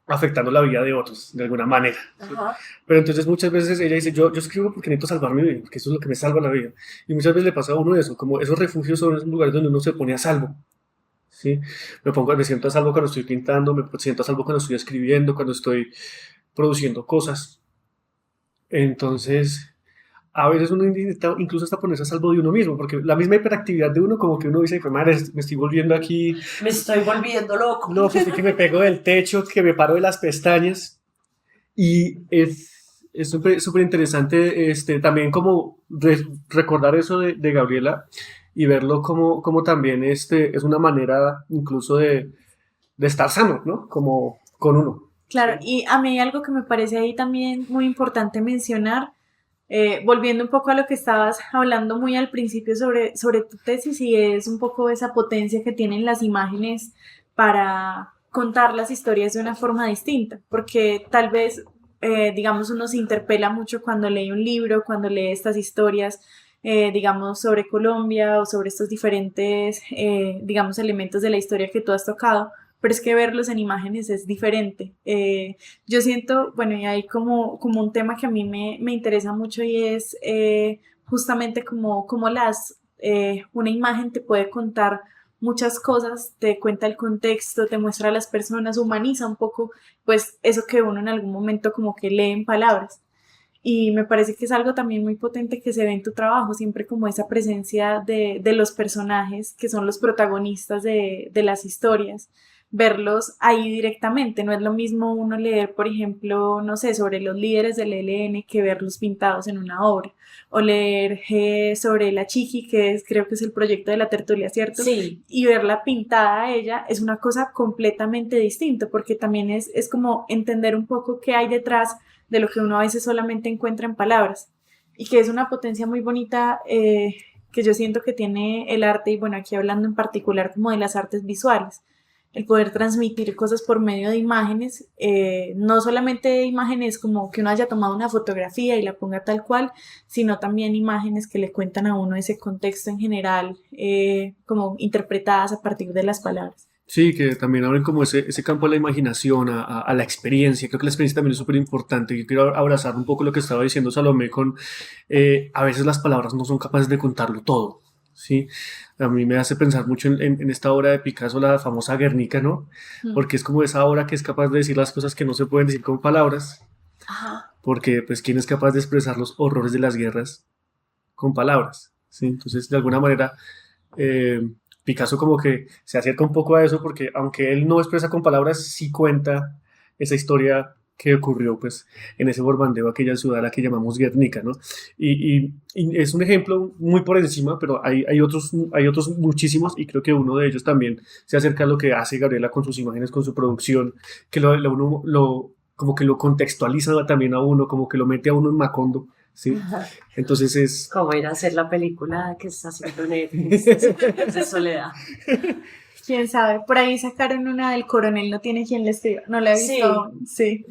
afectando la vida de otros de alguna manera, ¿sí? Ajá. Pero entonces muchas veces ella dice, yo escribo porque necesito salvar mi vida, porque eso es lo que me salva la vida. Y muchas veces le pasa a uno eso, como esos refugios son esos lugares donde uno se pone a salvo. ¿Sí? Me siento a salvo cuando estoy pintando, me siento a salvo cuando estoy escribiendo, cuando estoy produciendo cosas. Entonces, a veces uno intenta incluso hasta ponerse a salvo de uno mismo, porque la misma hiperactividad de uno, como que uno dice, madre, me estoy volviendo aquí Me estoy volviendo loco. loco, estoy que me pego del techo, que me paro de las pestañas. Y es súper interesante también como recordar eso de Gabriela y verlo como también es una manera incluso de estar sano, ¿no? Como con uno. Claro, y a mí hay algo que me parece ahí también muy importante mencionar, volviendo un poco a lo que estabas hablando muy al principio sobre tu tesis, y es un poco esa potencia que tienen las imágenes para contar las historias de una forma distinta, porque tal vez, digamos, uno se interpela mucho cuando lee un libro, cuando lee estas historias, digamos, sobre Colombia o sobre estos diferentes, digamos, elementos de la historia que tú has tocado, pero es que verlos en imágenes es diferente. Yo siento, bueno, y hay como un tema que a mí me interesa mucho y es justamente como una imagen te puede contar muchas cosas, te cuenta el contexto, te muestra a las personas, humaniza un poco, pues eso que uno en algún momento como que lee en palabras. Y me parece que es algo también muy potente que se ve en tu trabajo, siempre como esa presencia de los personajes que son los protagonistas de las historias, verlos ahí directamente. No es lo mismo uno leer, por ejemplo, no sé, sobre los líderes del ELN que verlos pintados en una obra, o leer sobre la Chiqui, creo que es el proyecto de la tertulia, ¿cierto? Sí. Y verla pintada a ella es una cosa completamente distinta, porque también es como entender un poco qué hay detrás de lo que uno a veces solamente encuentra en palabras, y que es una potencia muy bonita que yo siento que tiene el arte, y bueno, aquí hablando en particular como de las artes visuales, el poder transmitir cosas por medio de imágenes, no solamente imágenes como que uno haya tomado una fotografía y la ponga tal cual, sino también imágenes que le cuentan a uno ese contexto en general, como interpretadas a partir de las palabras. Sí, que también abren como ese campo a la imaginación, a la experiencia. Creo que la experiencia también es súper importante. Yo quiero abrazar un poco lo que estaba diciendo Salomé a veces las palabras no son capaces de contarlo todo, ¿sí? A mí me hace pensar mucho en esta obra de Picasso, la famosa Guernica, ¿no? Porque es como esa obra que es capaz de decir las cosas que no se pueden decir con palabras, Ajá. porque pues quién es capaz de expresar los horrores de las guerras con palabras, ¿sí? Entonces, de alguna manera, eh, Picasso como que se acerca un poco a eso porque aunque él no expresa con palabras, sí cuenta esa historia que ocurrió pues en ese bombardeo, aquella ciudad a la que llamamos Guernica, ¿no? Y es un ejemplo muy por encima, pero hay otros muchísimos y creo que uno de ellos también se acerca a lo que hace Gabriela con sus imágenes, con su producción, que como que lo contextualiza también a uno, como que lo mete a uno en Macondo, ¿sí? Entonces es... Como ir a hacer la película que está haciendo Netflix de Soledad. Quién sabe, por ahí sacaron una del coronel, no tiene quien le escriba, no la he visto aún, sí.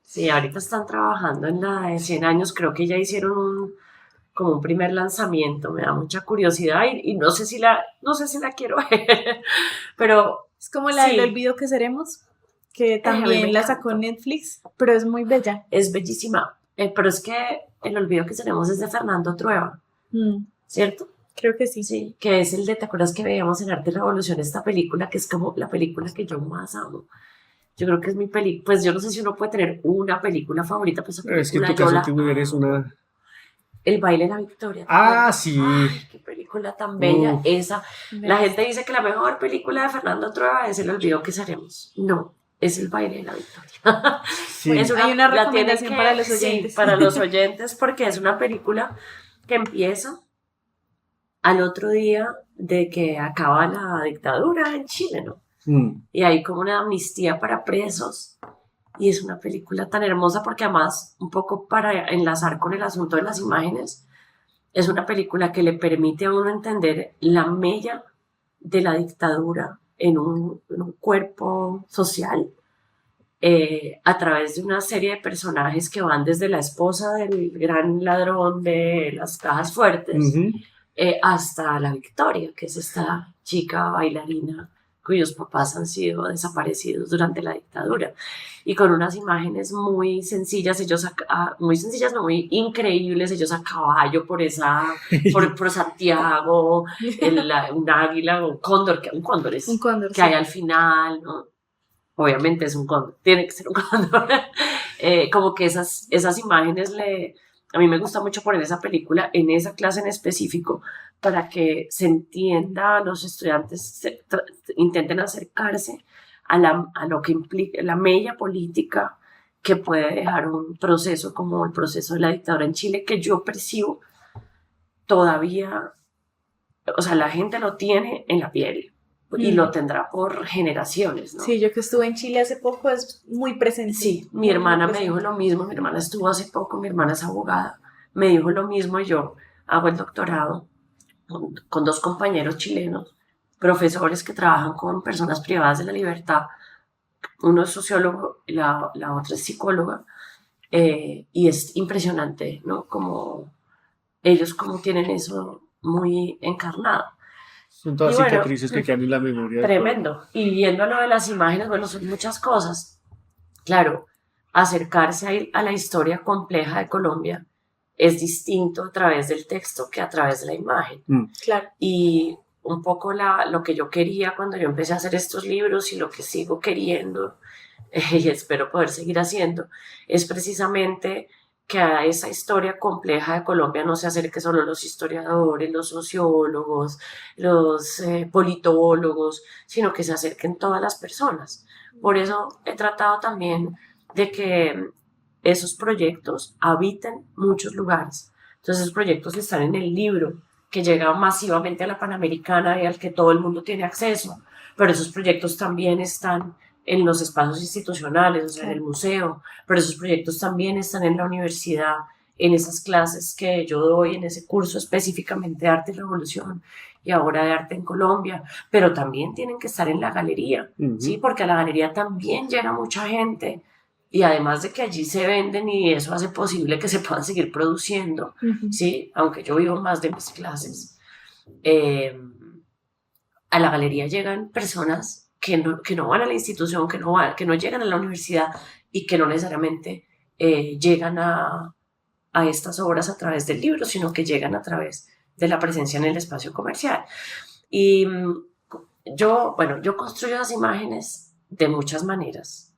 Sí, ahorita están trabajando en la de 100 años, creo que ya hicieron como un primer lanzamiento, me da mucha curiosidad y no sé si la quiero ver, pero Es como la del sí, olvido que seremos, que a mí me también la sacó encantó. Netflix, pero es muy bella. Es bellísima, pero es que el olvido que tenemos es de Fernando Trueba, Mm, ¿cierto? creo que sí. Sí, que es el de, ¿te acuerdas que veíamos en Arte y Revolución esta película que es como la película que yo más amo? Yo creo que es mi película, pues yo no sé si uno puede tener una película favorita, pues esa Es que en película tu yo caso la tú eres amo. una... El baile de la victoria, ¿te Ah, acuerdas? sí. Ay, qué película tan bella Uf, esa. La Veas. gente dice que la mejor película de Fernando Trueba es El olvido que seremos. No, es El baile de la victoria. Bueno, Es sí. hay una, una la tienen recomendación para que, los sí, oyentes. para los oyentes, porque es una película que empieza al otro día de que acaba la dictadura en Chile, ¿no? Mm. Y hay como una amnistía para presos. Y es una película tan hermosa porque además, un poco para enlazar con el asunto de las imágenes, es una película que le permite a uno entender la mella de la dictadura en un cuerpo social a través de una serie de personajes que van desde la esposa del gran ladrón de las cajas fuertes Ujú. hasta la Victoria, que es esta chica bailarina cuyos papás han sido desaparecidos durante la dictadura. Y con unas imágenes muy sencillas, muy sencillas, no muy increíbles, ellos a caballo por Santiago, un águila, un cóndor Un cóndor, que hay sí. al final, ¿no? Obviamente es un cóndor, tiene que ser un cóndor. Como que esas imágenes a mí me gusta mucho poner esa película en esa clase en específico para que se entienda, los estudiantes intenten acercarse a lo que implica la mella política que puede dejar un proceso como el proceso de la dictadura en Chile, que yo percibo todavía, o sea, la gente lo tiene en la piel y lo Mm. tendrá por generaciones, ¿no? Sí, yo que estuve en Chile hace poco es muy presente, Sí, mi muy, muy hermana me dijo presente. lo mismo, mi hermana estuvo hace poco, mi hermana es abogada, me dijo lo mismo y yo hago el doctorado con dos compañeros chilenos, profesores que trabajan con personas privadas de la libertad, uno es sociólogo y la otra es psicóloga, y es impresionante, ¿no? Como ellos como tienen eso muy encarnado. Son Y todas bueno, cicatrices que quedan en la memoria del pueblo. tremendo. Y viendo lo de las imágenes, bueno, son muchas cosas. Claro, acercarse a la historia compleja de Colombia es distinto a través del texto que a través de la imagen. Mm. Claro. Y un poco lo que yo quería cuando yo empecé a hacer estos libros y lo que sigo queriendo y espero poder seguir haciendo es precisamente que a esa historia compleja de Colombia no se acerque solo los historiadores, los sociólogos, los politólogos, sino que se acerquen todas las personas. Por eso he tratado también de que esos proyectos habiten muchos lugares. Entonces, esos proyectos están en el libro, que llega masivamente a la Panamericana y al que todo el mundo tiene acceso, pero esos proyectos también están en los espacios institucionales, o sea, en el museo, pero esos proyectos también están en la universidad, en esas clases que yo doy, en ese curso específicamente de arte y revolución y ahora de arte en Colombia, pero también tienen que estar en la galería, ¿sí? Ujú. Porque a la galería también llega mucha gente y además de que allí se venden y eso hace posible que se puedan seguir produciendo, Ujú. ¿sí? Aunque yo vivo más de mis clases. A la galería llegan personas que no van a la institución, que no llegan a la universidad y que no necesariamente llegan a estas obras a través del libro, sino que llegan a través de la presencia en el espacio comercial. Y yo construyo las imágenes de muchas maneras.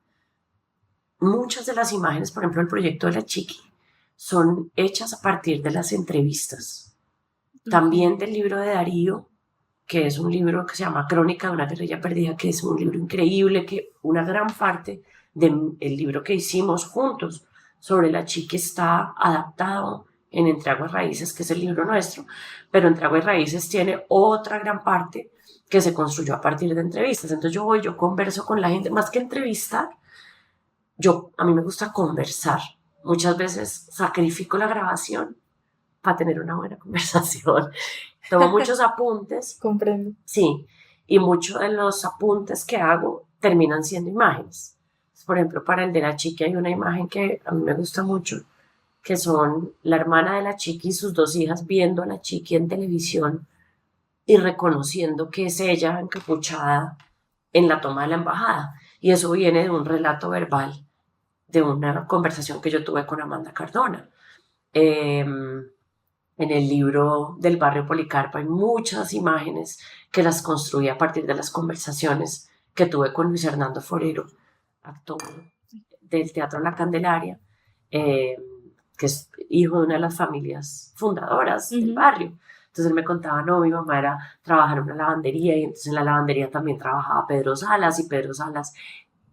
Muchas de las imágenes, por ejemplo, el proyecto de la Chiqui, son hechas a partir de las entrevistas. También del libro de Darío, que es un libro que se llama Crónica de una guerrilla perdida, que es un libro increíble, que una gran parte del libro que hicimos juntos sobre la Chiqui está adaptado en Entre Aguas Raíces, que es el libro nuestro, pero Entre Aguas Raíces tiene otra gran parte que se construyó a partir de entrevistas. Entonces yo converso con la gente, más que entrevistar, a mí me gusta conversar. Muchas veces sacrifico la grabación para tener una buena conversación. Tomo muchos apuntes, Comprendo. sí, y muchos de los apuntes que hago terminan siendo imágenes. Por ejemplo, para el de la chiqui hay una imagen que a mí me gusta mucho, que son la hermana de la chiqui y sus dos hijas viendo a la chiqui en televisión y reconociendo que es ella encapuchada en la toma de la embajada. Y eso viene de un relato verbal, de una conversación que yo tuve con Amanda Cardona. En el libro del barrio Policarpo hay muchas imágenes que las construí a partir de las conversaciones que tuve con Luis Hernando Forero, actor del Teatro La Candelaria, que es hijo de una de las familias fundadoras del barrio. Entonces él me contaba, no, mi mamá trabajaba en una lavandería y entonces en la lavandería también trabajaba Pedro Salas y Pedro Salas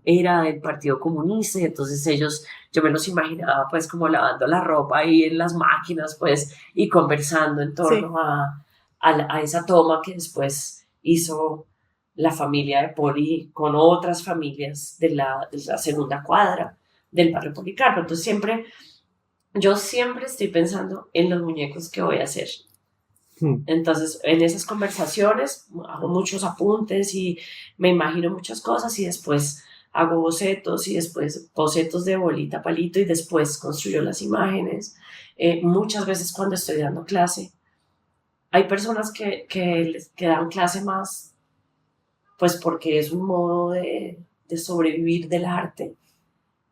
era del Partido Comunista y entonces ellos, yo me los imaginaba pues como lavando la ropa ahí en las máquinas pues y conversando en torno a esa toma que después hizo la familia de Poli con otras familias de la segunda cuadra del barrio Policarpo. Entonces yo siempre estoy pensando en los muñecos que voy a hacer. Entonces, en esas conversaciones hago muchos apuntes y me imagino muchas cosas y después hago bocetos y después bocetos de bolita, palito y después construyo las imágenes. Muchas veces cuando estoy dando clase, hay personas que dan clase más, pues porque es un modo de sobrevivir del arte.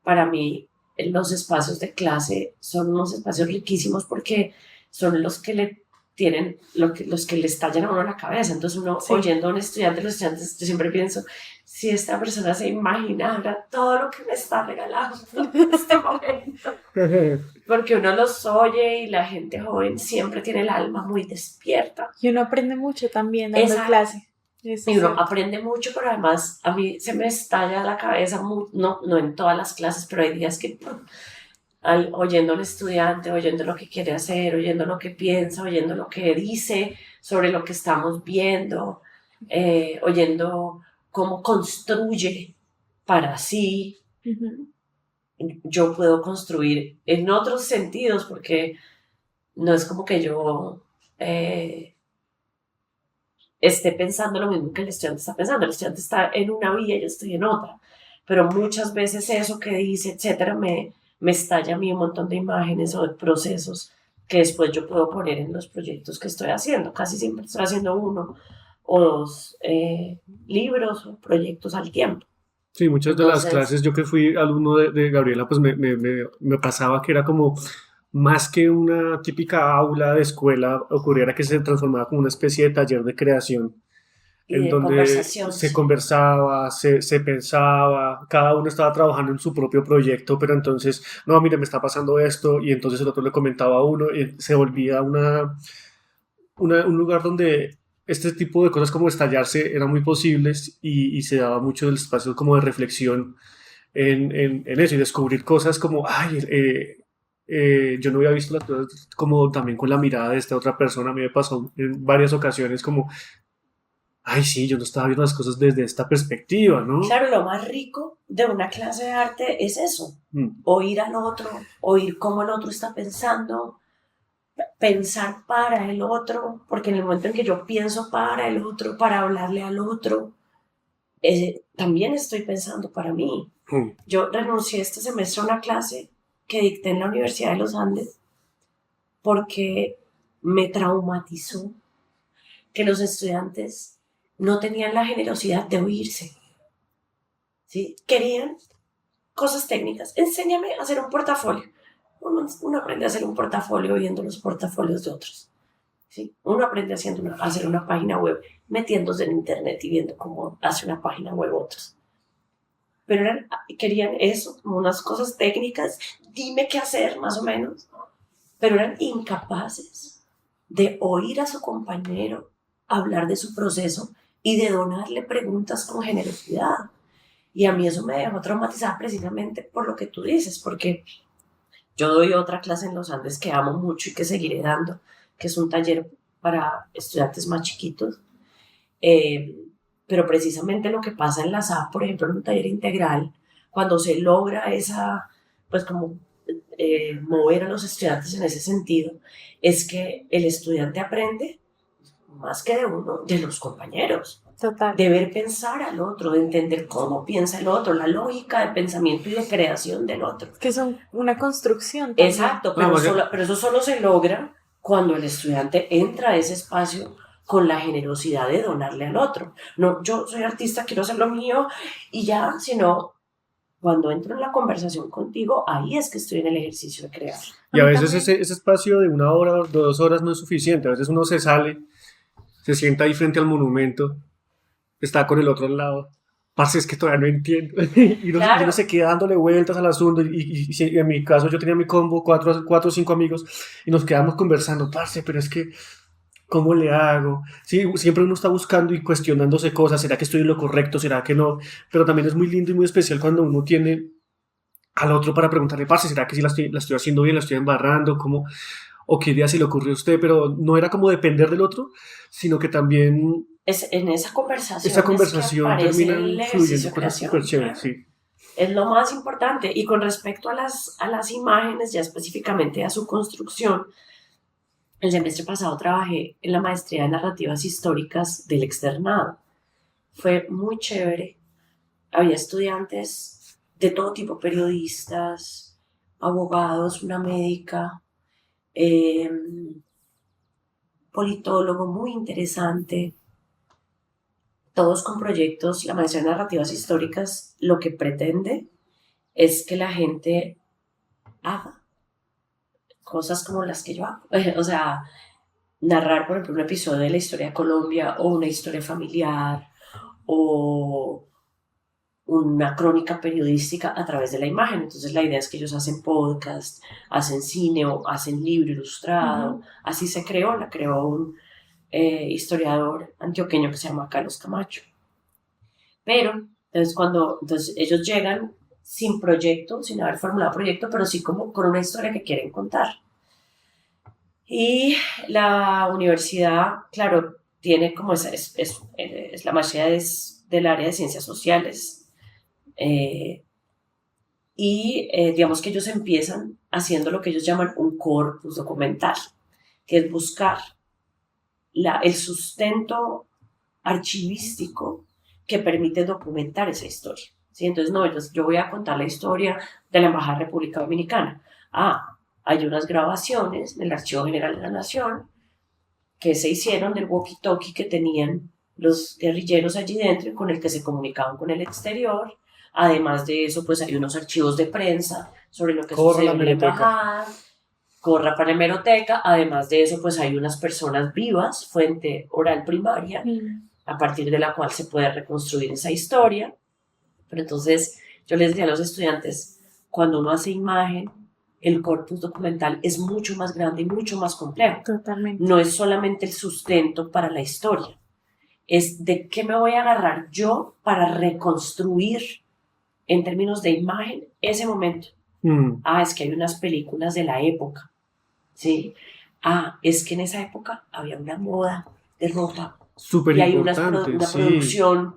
Para mí, los espacios de clase son unos espacios riquísimos porque son los que le tienen los que le estallan a uno la cabeza. Entonces uno oyendo a un estudiante, los estudiantes, yo siempre pienso, si esta persona se imaginara todo lo que me está regalando en este momento. Porque uno los oye y la gente joven siempre tiene el alma muy despierta. Y uno aprende mucho también dando clase. Y uno aprende mucho, pero además a mí se me estalla la cabeza, no en todas las clases, pero hay días que oyendo al estudiante, oyendo lo que quiere hacer, oyendo lo que piensa, oyendo lo que dice sobre lo que estamos viendo, oyendo cómo construye para sí. Yo puedo construir en otros sentidos porque no es como que yo esté pensando lo mismo que el estudiante está pensando. El estudiante está en una vía y yo estoy en otra, pero muchas veces eso que dice, etcétera, me estalla a mí un montón de imágenes o de procesos que después yo puedo poner en los proyectos que estoy haciendo. Casi siempre estoy haciendo uno o dos libros o proyectos al tiempo. Sí, muchas de las clases, yo que fui alumno de Gabriela, pues me pasaba que era como, más que una típica aula de escuela, ocurriera que se transformaba como una especie de taller de creación. En donde se conversaba, se pensaba, cada uno estaba trabajando en su propio proyecto, pero entonces, no, mire, me está pasando esto, y entonces el otro le comentaba a uno, y se volvía un lugar donde este tipo de cosas como estallarse eran muy posibles y se daba mucho el espacio como de reflexión en eso y descubrir cosas como, ay, yo no había visto las cosas como también con la mirada de esta otra persona. A mí me pasó en varias ocasiones como, ay, sí, yo no estaba viendo las cosas desde esta perspectiva, ¿no? Claro, lo más rico de una clase de arte es eso, oír al otro, oír cómo el otro está pensando, pensar para el otro, porque en el momento en que yo pienso para el otro, para hablarle al otro, también estoy pensando para mí. Yo renuncié este semestre a una clase que dicté en la Universidad de los Andes porque me traumatizó que los estudiantes no tenían la generosidad de oírse. ¿Sí? Querían cosas técnicas. Enséñame a hacer un portafolio. Uno aprende a hacer un portafolio viendo los portafolios de otros. ¿Sí? Uno aprende a hacer una página web metiéndose en internet y viendo cómo hace una página web otros. Pero querían eso, como unas cosas técnicas. Dime qué hacer, más o menos. Pero eran incapaces de oír a su compañero hablar de su proceso y de donarle preguntas con generosidad. Y a mí eso me dejó traumatizada precisamente por lo que tú dices, porque yo doy otra clase en los Andes que amo mucho y que seguiré dando, que es un taller para estudiantes más chiquitos. Pero precisamente lo que pasa en la SAP, por ejemplo, en un taller integral, cuando se logra esa, pues como mover a los estudiantes en ese sentido, es que el estudiante aprende más que de uno, de los compañeros. Total. de ver pensar al otro, de entender cómo piensa el otro, la lógica de pensamiento y de creación del otro. Que son una construcción también. Exacto, Vamos, pero eso solo se logra cuando el estudiante entra a ese espacio con la generosidad de donarle al otro. No, yo soy artista, quiero hacer lo mío y ya, sino cuando entro en la conversación contigo, ahí es que estoy en el ejercicio de crear. Y a mí veces también. ese espacio de 1 hora o 2 horas no es suficiente. A veces uno se sale, se sienta ahí frente al monumento, está con el otro al lado. Parce, es que todavía no entiendo. Y Claro. uno se queda dándole vueltas al asunto. En mi caso, yo tenía mi combo, cuatro o cinco amigos, y nos quedamos conversando. Parce, pero es que, ¿cómo le hago? Sí, siempre uno está buscando y cuestionándose cosas. ¿Será que estoy en lo correcto? ¿Será que no? Pero también es muy lindo y muy especial cuando uno tiene al otro para preguntarle, parce, ¿será que sí la estoy haciendo bien? ¿La estoy embarrando? ¿Cómo? ¿O qué idea se le ocurrió a usted? Pero no era como depender del otro, sino que también Es en esa esta conversación es que conversación aparece termina el ejercicio fluyendo de cosas súper creación. chéveres, sí. Es lo más importante. Y con respecto a las imágenes, ya específicamente a su construcción, el semestre pasado trabajé en la maestría de narrativas históricas del externado. Fue muy chévere. Había estudiantes de todo tipo, periodistas, abogados, una médica, eh, politólogo muy interesante, todos con proyectos. La maestría de narrativas históricas lo que pretende es que la gente haga cosas como las que yo hago. O sea, narrar, por ejemplo, un episodio de la historia de Colombia o una historia familiar o una crónica periodística a través de la imagen. Entonces la idea es que ellos hacen podcast, hacen cine o hacen libro ilustrado. Así se creó, la creó un historiador antioqueño que se llama Carlos Camacho. Pero, entonces ellos llegan sin proyecto, sin haber formulado proyecto, pero sí como con una historia que quieren contar. Y la universidad, claro, tiene como la maestría del área de ciencias sociales. Digamos que ellos empiezan haciendo lo que ellos llaman un corpus documental, que es buscar el sustento archivístico que permite documentar esa historia. ¿Sí? Entonces, no, yo voy a contar la historia de la Embajada de República Dominicana. Hay unas grabaciones del Archivo General de la Nación que se hicieron del walkie-talkie que tenían los guerrilleros allí dentro y con el que se comunicaban con el exterior. Además de eso, pues hay unos archivos de prensa sobre lo que sucedió en la embajada. Corra para la hemeroteca. Además de eso, pues hay unas personas vivas, fuente oral primaria, a partir de la cual se puede reconstruir esa historia. Pero entonces, yo les decía a los estudiantes, cuando uno hace imagen, el corpus documental es mucho más grande y mucho más complejo. Totalmente. No es solamente el sustento para la historia, es de qué me voy a agarrar yo para reconstruir en términos de imagen ese momento. Es que hay unas películas de la época, ¿sí? Es que en esa época había una moda de ropa. Súper y hay importante, una sí. producción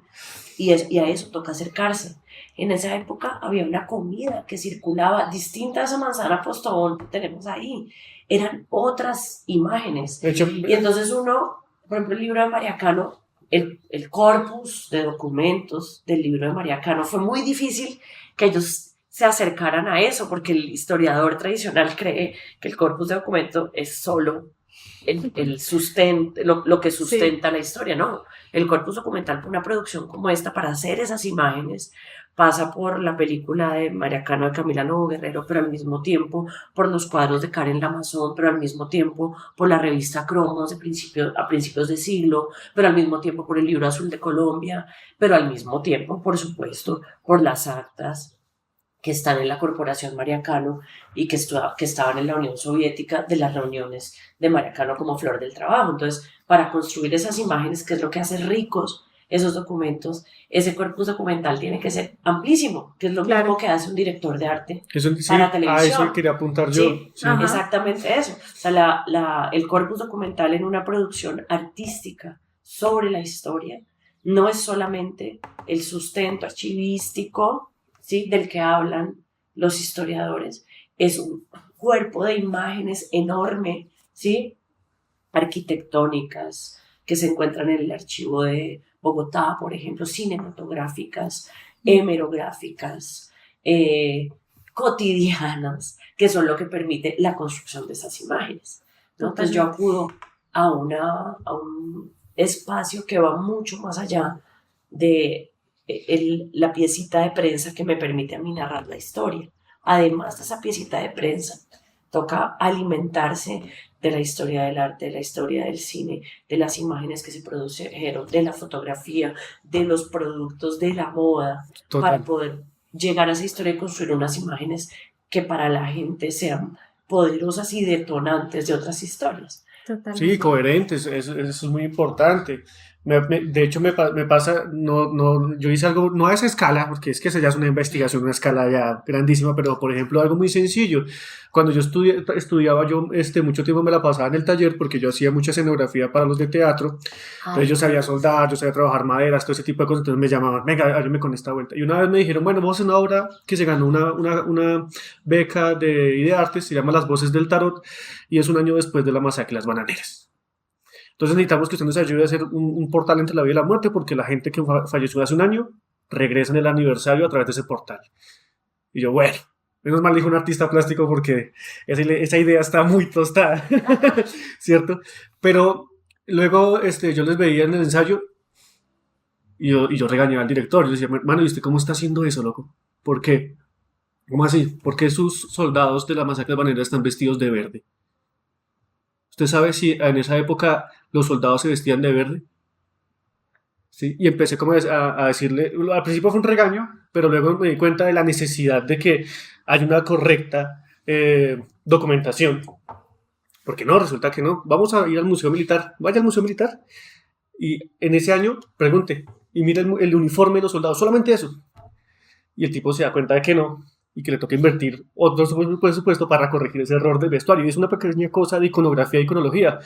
y a eso toca acercarse. En esa época había una comida que circulaba distinta a esa manzana postobón que tenemos ahí. Eran otras imágenes. De hecho, y entonces uno, por ejemplo, el libro de María Cano, el corpus de documentos del libro de María Cano, fue muy difícil que ellos se acercaran a eso, porque el historiador tradicional cree que el corpus de documento es solo el sustento, lo que sustenta la historia, ¿no? El corpus documental para una producción como esta, para hacer esas imágenes, pasa por la película de María Cano de Camila Lobo Guerrero, pero al mismo tiempo por los cuadros de Karen Lamazón, pero al mismo tiempo por la revista Cromos a principios de siglo, pero al mismo tiempo por el Libro Azul de Colombia, pero al mismo tiempo, por supuesto, por las actas que están en la Corporación María Cano y que estaban en la Unión Soviética de las reuniones de María Cano como flor del trabajo. Entonces, para construir esas imágenes, que es lo que hace ricos esos documentos, ese corpus documental tiene que ser amplísimo, que es lo mismo que hace un director de arte para televisión. A eso quería apuntar yo. Sí. Exactamente eso. O sea, el corpus documental en una producción artística sobre la historia no es solamente el sustento archivístico, ¿sí?, del que hablan los historiadores, es un cuerpo de imágenes enorme, ¿sí?, arquitectónicas, que se encuentran en el archivo de Bogotá, por ejemplo, cinematográficas, hemerográficas, cotidianas, que son lo que permite la construcción de esas imágenes, ¿no? Entonces yo acudo a un espacio que va mucho más allá de la piecita de prensa que me permite a mí narrar la historia. Además de esa piecita de prensa, toca alimentarse de la historia del arte, de la historia del cine, de las imágenes que se produjeron, de la fotografía, de los productos, de la moda, para poder llegar a esa historia y construir unas imágenes que para la gente sean poderosas y detonantes de otras historias. Sí, coherentes, eso es muy importante. De hecho, me pasa, yo hice algo, no a esa escala, porque es que esa ya es una investigación, una escala ya grandísima, pero por ejemplo, algo muy sencillo. Cuando yo estudiaba, yo mucho tiempo me la pasaba en el taller, porque yo hacía mucha escenografía para los de teatro. Entonces yo sabía soldar, yo sabía trabajar maderas, todo ese tipo de cosas. Entonces me llamaban, venga, ayúdame con esta vuelta. Y una vez me dijeron, bueno, vamos a hacer una obra que se ganó una beca de Idearte, se llama Las Voces del Tarot, y es un año después de la masacre de las bananeras. Entonces necesitamos que usted nos ayude a hacer un portal entre la vida y la muerte, porque la gente que falleció hace un año regresa en el aniversario a través de ese portal. Y yo, bueno, menos mal dijo un artista plástico, porque esa idea está muy tostada, ¿cierto? Pero luego yo les veía en el ensayo y yo regañaba al director. Yo decía, hermano, ¿y usted cómo está haciendo eso, loco? ¿Por qué? ¿Cómo así? ¿Por qué sus soldados de la masacre de Bananeras están vestidos de verde? ¿Usted sabe si en esa época los soldados se vestían de verde? ¿Sí? Y empecé como a decirle, al principio fue un regaño, pero luego me di cuenta de la necesidad de que hay una correcta documentación. Porque no, resulta que no. Vamos a ir al Museo Militar. Vaya al Museo Militar. Y en ese año, pregunte, y mire el uniforme de los soldados, solamente eso. Y el tipo se da cuenta de que no, y que le toca invertir otro presupuesto para corregir ese error del vestuario. Y es una pequeña cosa de iconografía y iconología,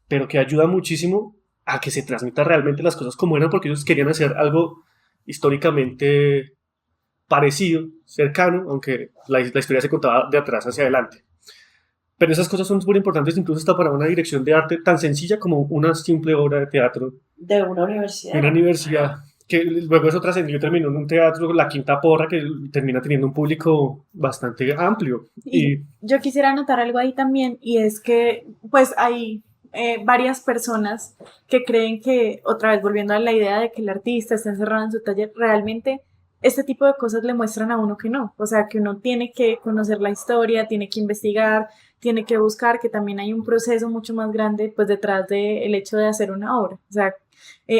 pero que ayuda muchísimo a que se transmita realmente las cosas como eran, porque ellos querían hacer algo históricamente parecido, cercano, aunque la historia se contaba de atrás hacia adelante. Pero esas cosas son súper importantes, incluso hasta para una dirección de arte tan sencilla como una simple obra de teatro. De una universidad. De una universidad, que luego eso trascendió y terminó en un teatro, La Quinta Porra, que termina teniendo un público bastante amplio. Y yo quisiera anotar algo ahí también, y es que pues hay varias personas que creen que, otra vez volviendo a la idea de que el artista está encerrado en su taller, realmente este tipo de cosas le muestran a uno que no, o sea, que uno tiene que conocer la historia, tiene que investigar, tiene que buscar, que también hay un proceso mucho más grande pues detrás del hecho de hacer una obra. O sea,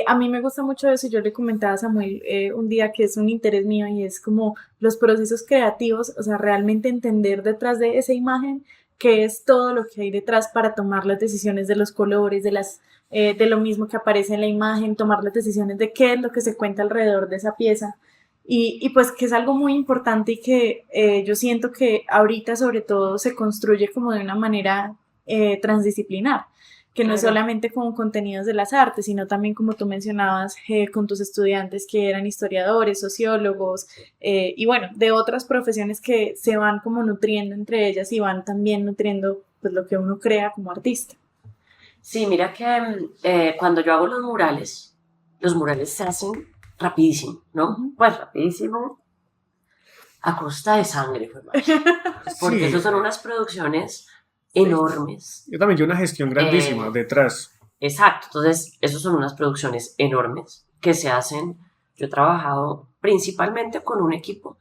a mí me gusta mucho eso, y yo le comentaba a Samuel un día que es un interés mío, y es como los procesos creativos, o sea, realmente entender detrás de esa imagen qué es todo lo que hay detrás para tomar las decisiones de los colores, de lo mismo que aparece en la imagen, tomar las decisiones de qué es lo que se cuenta alrededor de esa pieza. Y pues que es algo muy importante, y que yo siento que ahorita sobre todo se construye como de una manera transdisciplinar, que no es solamente con contenidos de las artes, sino también, como tú mencionabas, con tus estudiantes que eran historiadores, sociólogos, y bueno, de otras profesiones que se van como nutriendo entre ellas y van también nutriendo pues lo que uno crea como artista. Sí, mira que cuando yo hago los murales se hacen rapidísimo, ¿no? Pues rapidísimo, a costa de sangre, porque sí, esos son unas producciones enormes. Yo también, una gestión grandísima detrás. Exacto, entonces esos son unas producciones enormes que se hacen. Yo he trabajado principalmente con un equipo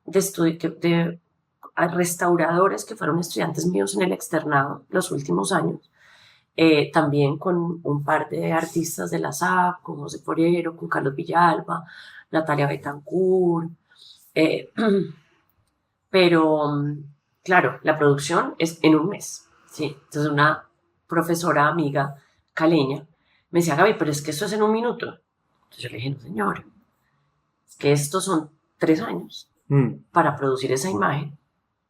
de restauradores que fueron estudiantes míos en el externado los últimos años. También con un par de artistas de la SAP, con José Forero, con Carlos Villalba, Natalia Betancourt, pero claro, la producción es en un mes, ¿sí? Entonces una profesora amiga caleña me decía, Gaby, pero es que esto es en un minuto. Entonces yo le dije, no señora, es que estos son 3 años para producir esa imagen,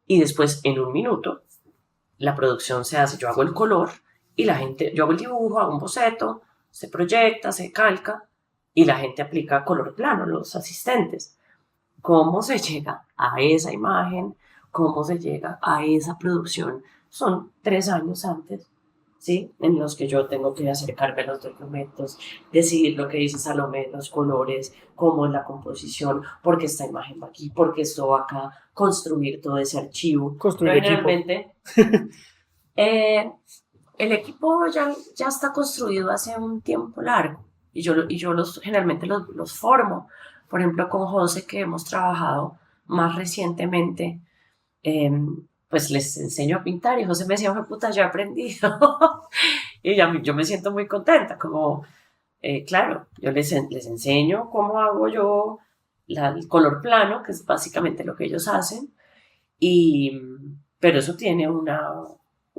y después en un minuto la producción se hace, yo hago el color, y la gente, yo hago el dibujo, hago un boceto, se proyecta, se calca, y la gente aplica color plano, los asistentes. ¿Cómo se llega a esa imagen? ¿Cómo se llega a esa producción? Son 3 años antes ¿sí? En los que yo tengo que acercarme a los documentos, decidir lo que dice Salomé, los colores, cómo es la composición, por qué esta imagen va aquí, por qué esto va acá, construir todo ese archivo. Construir Pero equipo. generalmente el equipo ya está construido hace un tiempo largo y yo generalmente los formo. Por ejemplo, con José, que hemos trabajado más recientemente, pues les enseño a pintar y José me decía, puta, ya he aprendido. Y yo me siento muy contenta, como, claro, yo les enseño cómo hago yo el color plano, que es básicamente lo que ellos hacen, y, pero eso tiene un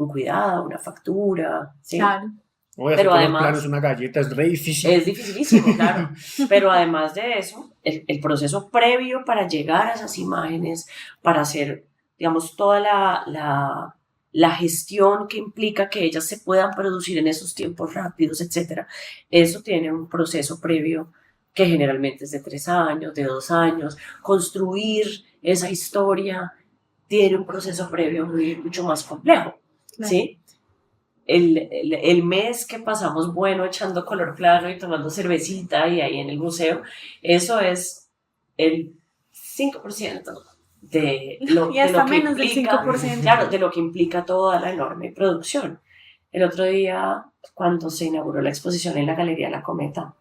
cuidado, una factura, ¿sí? Claro. Oye, Pero hacer plano además es una galleta, es re difícil. es dificilísimo, claro. Pero además de eso, el proceso previo para llegar a esas imágenes, para hacer, digamos, toda la gestión que implica que ellas se puedan producir en esos tiempos rápidos, etcétera, eso tiene un proceso previo que generalmente es de 3 años, de 2 años. Construir esa historia tiene un proceso previo mucho más complejo, Claro. ¿sí? El mes que pasamos bueno echando color plano y tomando cervecita y ahí en el museo, eso es el 5% de lo, Y de hasta lo que menos del implica, 5%. claro, de lo que implica toda la enorme producción. El otro día, cuando se inauguró la exposición en la Galería La Cometa,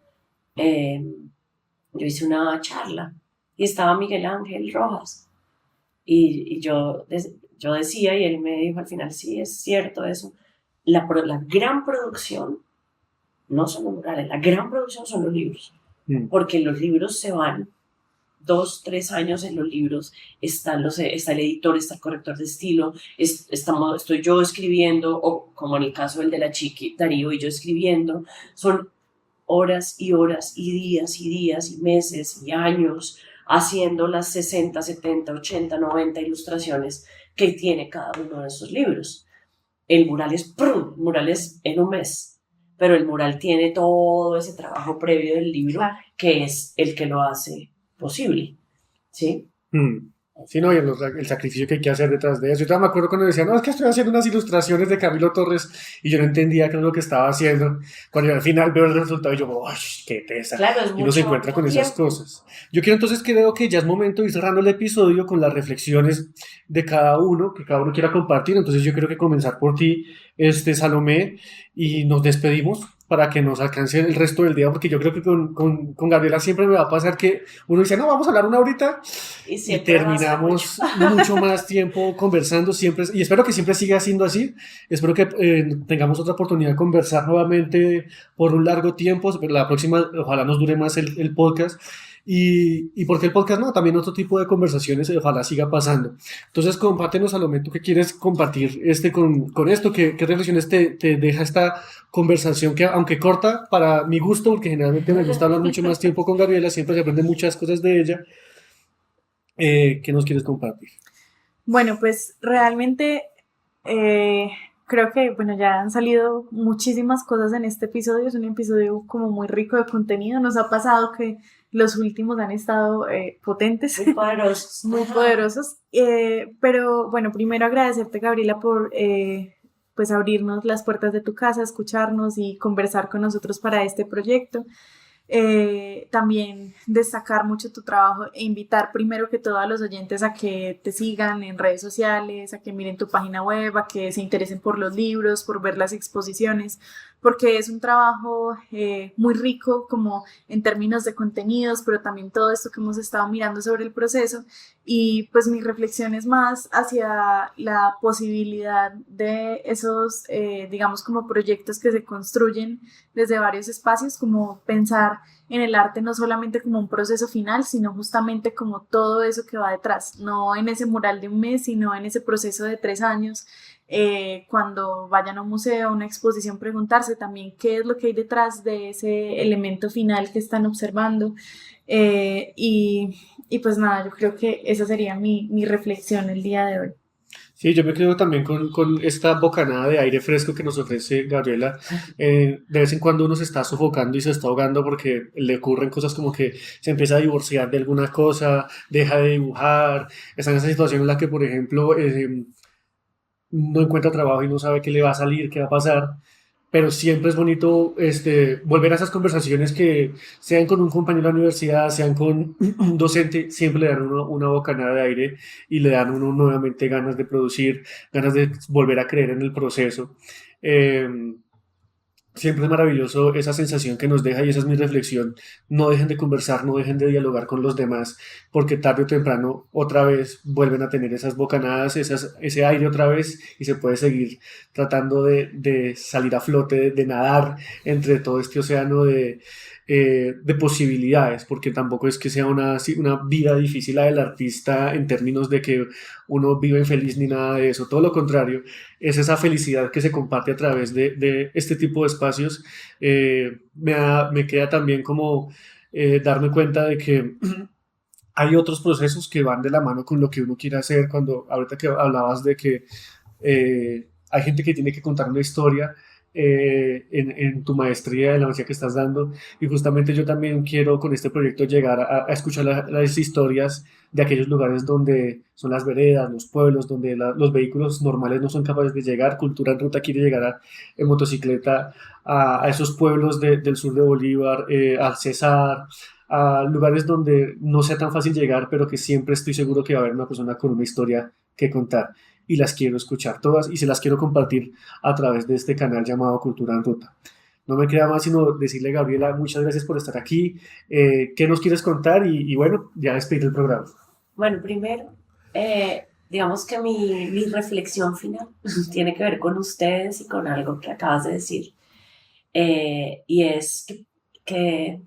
yo hice una charla y estaba Miguel Ángel Rojas y yo decía y él me dijo al final, sí, es cierto eso. La gran producción no son los murales, la gran producción son los libros, porque los libros se van 2, 3 años en los libros, está el editor, está el corrector de estilo, estoy yo escribiendo, o como en el caso del de la Chiqui, Darío y yo escribiendo, son horas y horas y días y meses y años haciendo las 60, 70, 80, 90 ilustraciones que tiene cada uno de esos libros. El mural es, ¡prum!, mural es en un mes, pero el mural tiene todo ese trabajo previo del libro, Claro. que es el que lo hace posible, ¿sí? Sí, no, y el sacrificio que hay que hacer detrás de eso. Yo todavía me acuerdo cuando decía, no, es que estoy haciendo unas ilustraciones de Camilo Torres y yo no entendía qué era lo que estaba haciendo. Cuando yo al final veo el resultado y yo, ¡ay, qué tesa! Claro, es Y uno se mucho encuentra con esas tiempo. cosas. Yo creo que ya es momento de ir cerrando el episodio con las reflexiones de cada uno, que cada uno quiera compartir. Entonces yo creo que comenzar por ti, Salomé, y nos despedimos para que nos alcance el resto del día, porque yo creo que con Gabriela siempre me va a pasar que uno dice, no, vamos a hablar una horita y siempre va a ser terminamos mucho más tiempo conversando siempre, y espero que siempre siga siendo así. Espero que tengamos otra oportunidad de conversar nuevamente por un largo tiempo. La próxima ojalá nos dure más el podcast, y porque el podcast no, también otro tipo de conversaciones ojalá siga pasando. Entonces compártenos, Salomé, tú qué quieres compartir con esto, qué reflexiones te deja esta conversación, que aunque corta para mi gusto, porque generalmente me gusta hablar mucho más tiempo con Gabriela, siempre se aprenden muchas cosas de ella. ¿Qué nos quieres compartir? Bueno, pues realmente creo que bueno, ya han salido muchísimas cosas en este episodio. Es un episodio como muy rico de contenido. Nos ha pasado que los últimos han estado potentes, muy poderosos. muy poderosos. Pero bueno, primero agradecerte, Gabriela, por pues abrirnos las puertas de tu casa, escucharnos y conversar con nosotros para este proyecto. También destacar mucho tu trabajo e invitar primero que todo a los oyentes a que te sigan en redes sociales, a que miren tu página web, a que se interesen por los libros, por ver las exposiciones, porque es un trabajo muy rico como en términos de contenidos, pero también todo esto que hemos estado mirando sobre el proceso. Y pues mi reflexión es más hacia la posibilidad de esos, digamos, como proyectos que se construyen desde varios espacios, como pensar en el arte no solamente como un proceso final, sino justamente como todo eso que va detrás, no en ese mural de un mes, sino en ese proceso de 3 años. Cuando vayan a un museo, a una exposición, preguntarse también qué es lo que hay detrás de ese elemento final que están observando. Y pues nada, yo creo que esa sería mi reflexión el día de hoy. Sí, yo me quedo también con esta bocanada de aire fresco que nos ofrece Gabriela. De vez en cuando uno se está sofocando y se está ahogando porque le ocurren cosas como que se empieza a divorciar de alguna cosa, deja de dibujar, está en esa situación en la que, por ejemplo, no encuentra trabajo y no sabe qué le va a salir, qué va a pasar, pero siempre es bonito volver a esas conversaciones que sean con un compañero de la universidad, sean con un docente, siempre le dan uno una bocanada de aire y le dan a uno nuevamente ganas de producir, ganas de volver a creer en el proceso. Eh, Siempre es maravilloso esa sensación que nos deja y esa es mi reflexión. No dejen de conversar, no dejen de dialogar con los demás, porque tarde o temprano otra vez vuelven a tener esas bocanadas, ese aire otra vez y se puede seguir tratando de salir a flote, de nadar entre todo este océano de posibilidades, porque tampoco es que sea una vida difícil la del artista en términos de que uno vive infeliz ni nada de eso, todo lo contrario, es esa felicidad que se comparte a través de este tipo de espacios. Me queda también como darme cuenta de que hay otros procesos que van de la mano con lo que uno quiere hacer. Cuando ahorita que hablabas de que hay gente que tiene que contar una historia en tu maestría, en la maestría que estás dando, y justamente yo también quiero con este proyecto llegar a escuchar las historias de aquellos lugares donde son las veredas, los pueblos, donde los vehículos normales no son capaces de llegar. Cultura en Ruta quiere llegar en motocicleta a esos pueblos del sur de Bolívar, al Cesar, a lugares donde no sea tan fácil llegar, pero que siempre estoy seguro que va a haber una persona con una historia que contar, y las quiero escuchar todas y se las quiero compartir a través de este canal llamado Cultura en Ruta. No me queda más sino decirle, Gabriela, muchas gracias por estar aquí. ¿Qué nos quieres contar? Y bueno, ya despedir el programa. Bueno, primero, digamos que mi reflexión final tiene que ver con ustedes y con algo que acabas de decir. Y es que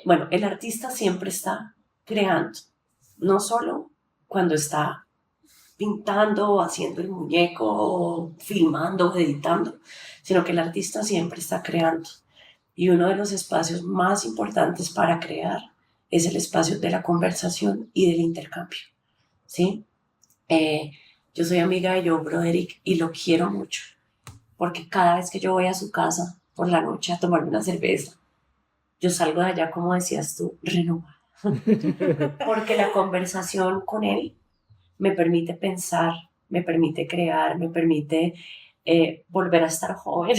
bueno, el artista siempre está creando, no solo cuando está pintando, haciendo el muñeco, filmando, editando, sino que el artista siempre está creando. Y uno de los espacios más importantes para crear es el espacio de la conversación y del intercambio, ¿sí? Yo soy amiga de Joe Broderick y lo quiero mucho, porque cada vez que yo voy a su casa por la noche a tomarme una cerveza, yo salgo de allá, como decías tú, renovada. Porque la conversación con él me permite pensar, me permite crear, me permite volver a estar joven,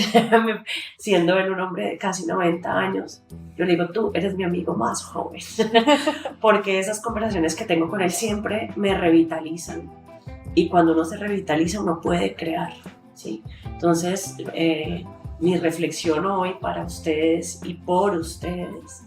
siendo él un hombre de casi 90 años. Yo le digo, tú eres mi amigo más joven, porque esas conversaciones que tengo con él siempre me revitalizan. Y cuando uno se revitaliza, uno puede crear, ¿sí? Entonces, mi reflexión hoy para ustedes y por ustedes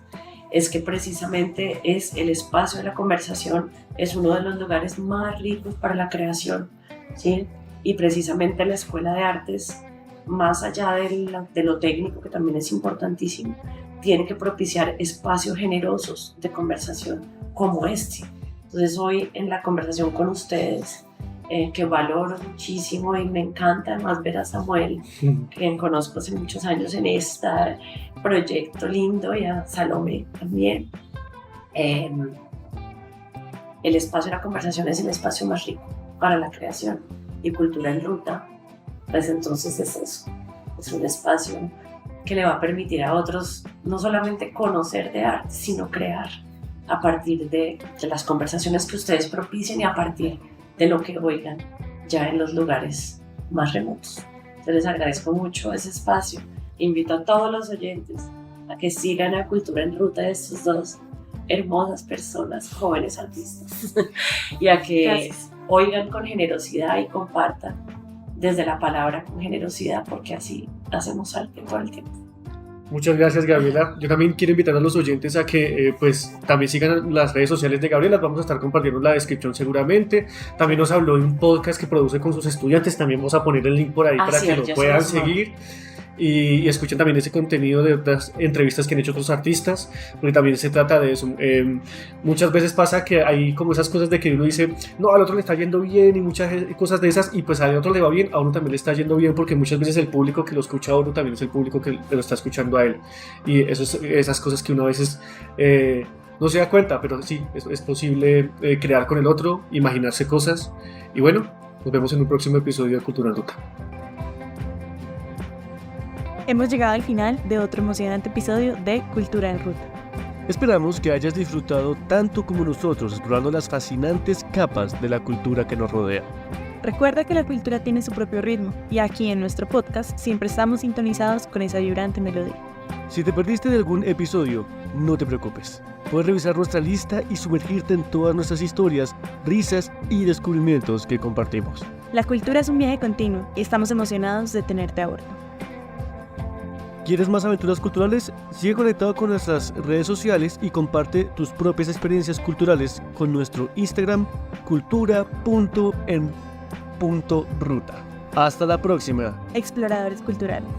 es que precisamente es el espacio de la conversación, es uno de los lugares más ricos para la creación, ¿sí? Y precisamente la Escuela de Artes, más allá de lo técnico, que también es importantísimo, tiene que propiciar espacios generosos de conversación como este. Entonces hoy en la conversación con ustedes, que valoro muchísimo y me encanta además ver a Samuel, quien conozco hace muchos años en este proyecto lindo, y a Salomé también. El espacio de la conversación es el espacio más rico para la creación, y Cultura en Ruta, pues entonces es eso, es un espacio que le va a permitir a otros no solamente conocer de arte, sino crear a partir de las conversaciones que ustedes propicien y a partir de lo que oigan ya en los lugares más remotos. Entonces les agradezco mucho ese espacio. Invito a todos los oyentes a que sigan a Cultura en Ruta de estos dos hermosas personas, jóvenes artistas, y a que oigan con generosidad y compartan desde la palabra con generosidad, porque así hacemos arte todo el tiempo. Muchas gracias, Gabriela. Yo también quiero invitar a los oyentes a que pues también sigan las redes sociales de Gabriela. Vamos a estar compartiendo en la descripción seguramente. También nos habló de un podcast que produce con sus estudiantes. También vamos a poner el link por ahí para que lo puedan seguir. Y escuchen también ese contenido de otras entrevistas que han hecho otros artistas, porque también se trata de eso. Muchas veces pasa que hay como esas cosas de que uno dice, no, al otro le está yendo bien y muchas cosas de esas, y pues al otro le va bien, a uno también le está yendo bien, porque muchas veces el público que lo escucha a uno también es el público que lo está escuchando a él, y esas cosas que uno a veces no se da cuenta, pero sí, es posible crear con el otro, imaginarse cosas. Y bueno, nos vemos en un próximo episodio de Cultura en Ruta. Hemos llegado al final de otro emocionante episodio de Cultura en Ruta. Esperamos que hayas disfrutado tanto como nosotros explorando las fascinantes capas de la cultura que nos rodea. Recuerda que la cultura tiene su propio ritmo y aquí en nuestro podcast siempre estamos sintonizados con esa vibrante melodía. Si te perdiste de algún episodio, no te preocupes. Puedes revisar nuestra lista y sumergirte en todas nuestras historias, risas y descubrimientos que compartimos. La cultura es un viaje continuo y estamos emocionados de tenerte a bordo. ¿Quieres más aventuras culturales? Sigue conectado con nuestras redes sociales y comparte tus propias experiencias culturales con nuestro Instagram cultura.en.ruta. Hasta la próxima. Exploradores culturales.